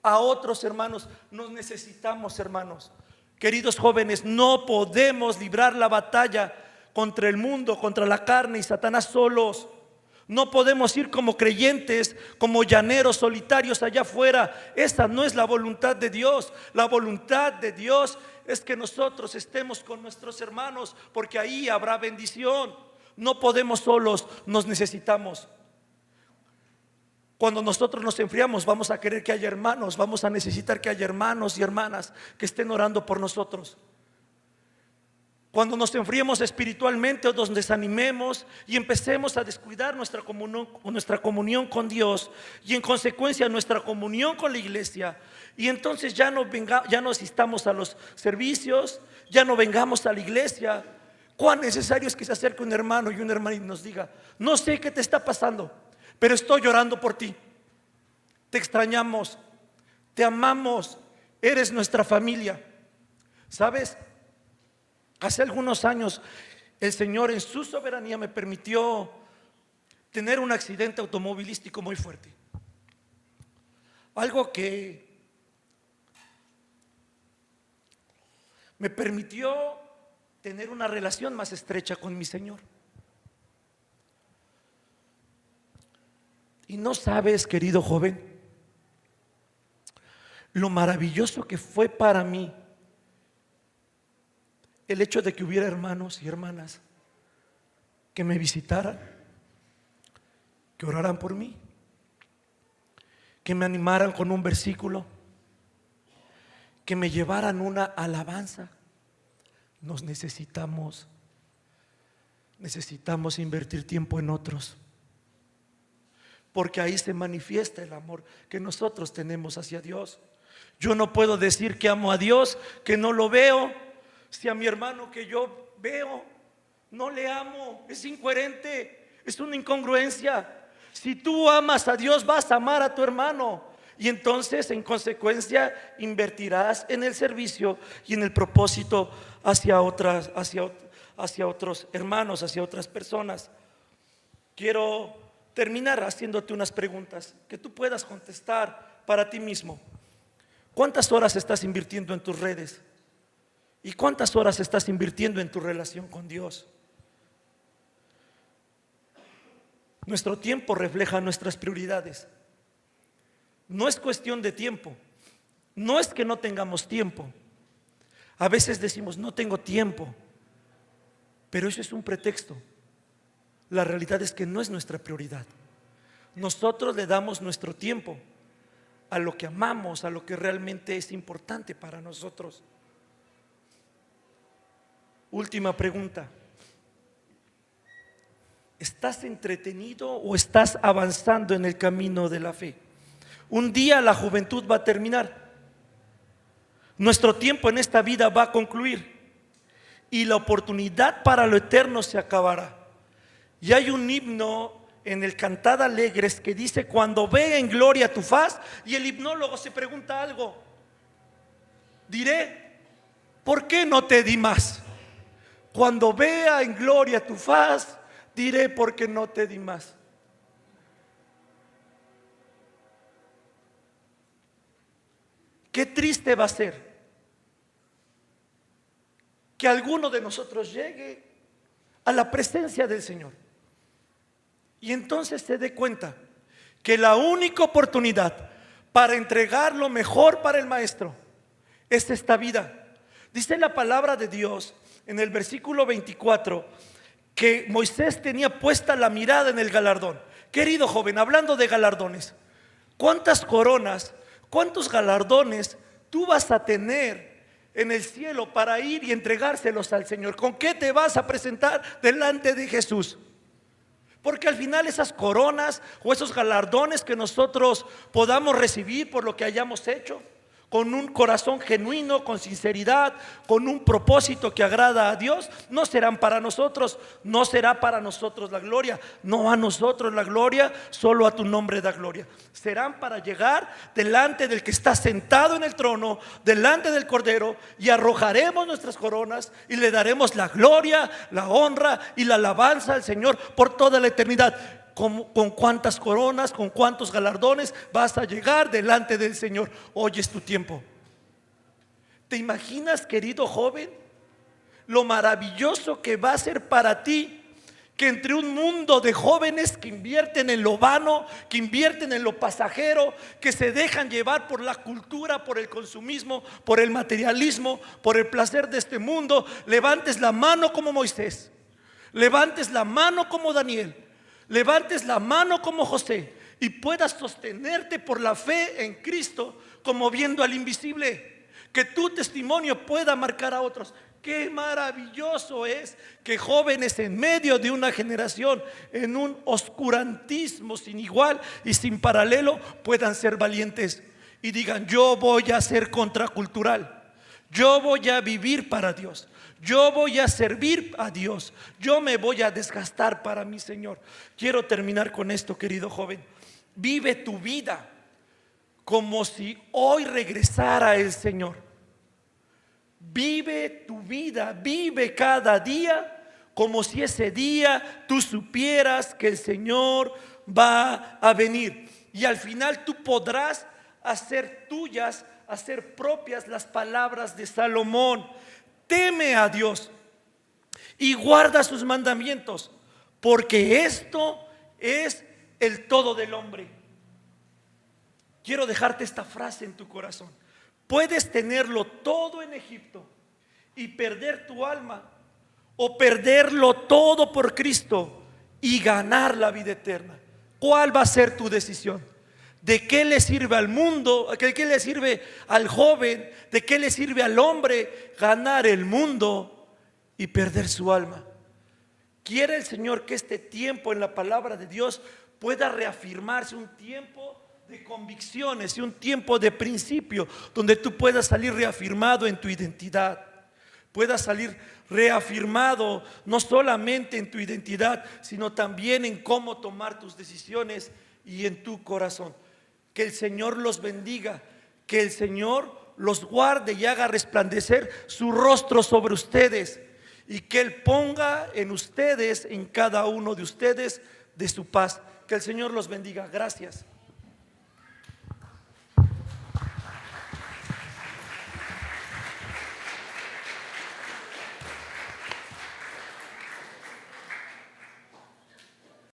a otros hermanos. Nos necesitamos, hermanos. Queridos jóvenes, no podemos librar la batalla contra el mundo, contra la carne y Satanás solos. No podemos ir como creyentes, como llaneros solitarios allá afuera. Esa no es la voluntad de Dios. La voluntad de Dios es que nosotros estemos con nuestros hermanos, porque ahí habrá bendición. No podemos solos, nos necesitamos. Cuando nosotros nos enfriamos, vamos a querer que haya hermanos, vamos a necesitar que haya hermanos y hermanas que estén orando por nosotros. Cuando nos enfriemos espiritualmente o nos desanimemos y empecemos a descuidar nuestra comunión con Dios, y en consecuencia nuestra comunión con la iglesia, y entonces ya no asistamos a los servicios, ya no vengamos a la iglesia. Cuán necesario es que se acerque un hermano y una hermana y nos diga: no sé qué te está pasando, pero estoy llorando por ti. Te extrañamos, te amamos, eres nuestra familia. ¿Sabes? Hace algunos años el Señor en su soberanía me permitió tener un accidente automovilístico muy fuerte. Algo que me permitió tener una relación más estrecha con mi Señor. Y no sabes, querido joven, lo maravilloso que fue para mí el hecho de que hubiera hermanos y hermanas que me visitaran, que oraran por mí, que me animaran con un versículo, que me llevaran una alabanza. Nos necesitamos invertir tiempo en otros, porque ahí se manifiesta el amor que nosotros tenemos hacia Dios. Yo no puedo decir que amo a Dios, que no lo veo, si a mi hermano que yo veo no le amo. Es incoherente, es una incongruencia. Si tú amas a Dios, vas a amar a tu hermano, y entonces en consecuencia invertirás en el servicio y en el propósito hacia otros hermanos, hacia otras personas. Quiero terminar haciéndote unas preguntas que tú puedas contestar para ti mismo. ¿Cuántas horas estás invirtiendo en tus redes? ¿Y cuántas horas estás invirtiendo en tu relación con Dios? Nuestro tiempo refleja nuestras prioridades. No es cuestión de tiempo, no es que no tengamos tiempo. A veces decimos, no tengo tiempo, pero eso es un pretexto. La realidad es que no es nuestra prioridad. Nosotros le damos nuestro tiempo a lo que amamos, a lo que realmente es importante para nosotros. Última pregunta. ¿Estás entretenido o estás avanzando en el camino de la fe? Un día la juventud va a terminar. Nuestro tiempo en esta vida va a concluir y la oportunidad para lo eterno se acabará. Y hay un himno en el Cantad Alegres que dice: cuando vea en gloria tu faz. Y el himnólogo se pregunta algo. Diré, ¿por qué no te di más? Cuando vea en gloria tu faz, diré, ¿por qué no te di más? Qué triste va a ser que alguno de nosotros llegue a la presencia del Señor y entonces se dé cuenta que la única oportunidad para entregar lo mejor para el Maestro es esta vida. Dice la palabra de Dios en el versículo 24 que Moisés tenía puesta la mirada en el galardón. Querido joven, hablando de galardones, ¿cuántas coronas, cuántos galardones tú vas a tener en el cielo para ir y entregárselos al Señor? ¿Con qué te vas a presentar delante de Jesús? Porque al final esas coronas o esos galardones que nosotros podamos recibir por lo que hayamos hecho, con un corazón genuino, con sinceridad, con un propósito que agrada a Dios, no serán para nosotros, no será para nosotros la gloria, no a nosotros la gloria, solo a tu nombre da gloria. Serán para llegar delante del que está sentado en el trono, delante del Cordero, y arrojaremos nuestras coronas y le daremos la gloria, la honra y la alabanza al Señor por toda la eternidad. ¿Con cuántas coronas, con cuántos galardones vas a llegar delante del Señor? Hoy es tu tiempo. ¿Te imaginas, querido joven, lo maravilloso que va a ser para ti que entre un mundo de jóvenes que invierten en lo vano, que invierten en lo pasajero, que se dejan llevar por la cultura, por el consumismo, por el materialismo, por el placer de este mundo, levantes la mano como Moisés, levantes la mano como Daniel, levantes la mano como José y puedas sostenerte por la fe en Cristo como viendo al invisible, que tu testimonio pueda marcar a otros. Qué maravilloso es que jóvenes en medio de una generación en un oscurantismo sin igual y sin paralelo puedan ser valientes y digan: yo voy a ser contracultural, yo voy a vivir para Dios, yo voy a servir a Dios, yo me voy a desgastar para mi Señor. Quiero terminar con esto, querido joven. Vive tu vida como si hoy regresara el Señor. Vive tu vida, vive cada día como si ese día tú supieras que el Señor va a venir. Y al final tú podrás hacer tuyas, hacer propias las palabras de Salomón. Teme a Dios y guarda sus mandamientos, porque esto es el todo del hombre. Quiero dejarte esta frase en tu corazón. Puedes tenerlo todo en Egipto y perder tu alma, o perderlo todo por Cristo y ganar la vida eterna. ¿Cuál va a ser tu decisión? ¿De qué le sirve al mundo? ¿De qué le sirve al joven? ¿De qué le sirve al hombre ganar el mundo y perder su alma? Quiere el Señor que este tiempo en la palabra de Dios pueda reafirmarse, un tiempo de convicciones y un tiempo de principio donde tú puedas salir reafirmado en tu identidad, puedas salir reafirmado no solamente en tu identidad, sino también en cómo tomar tus decisiones y en tu corazón. Que el Señor los bendiga, que el Señor los guarde y haga resplandecer su rostro sobre ustedes, y que Él ponga en ustedes, en cada uno de ustedes, de su paz. Que el Señor los bendiga. Gracias.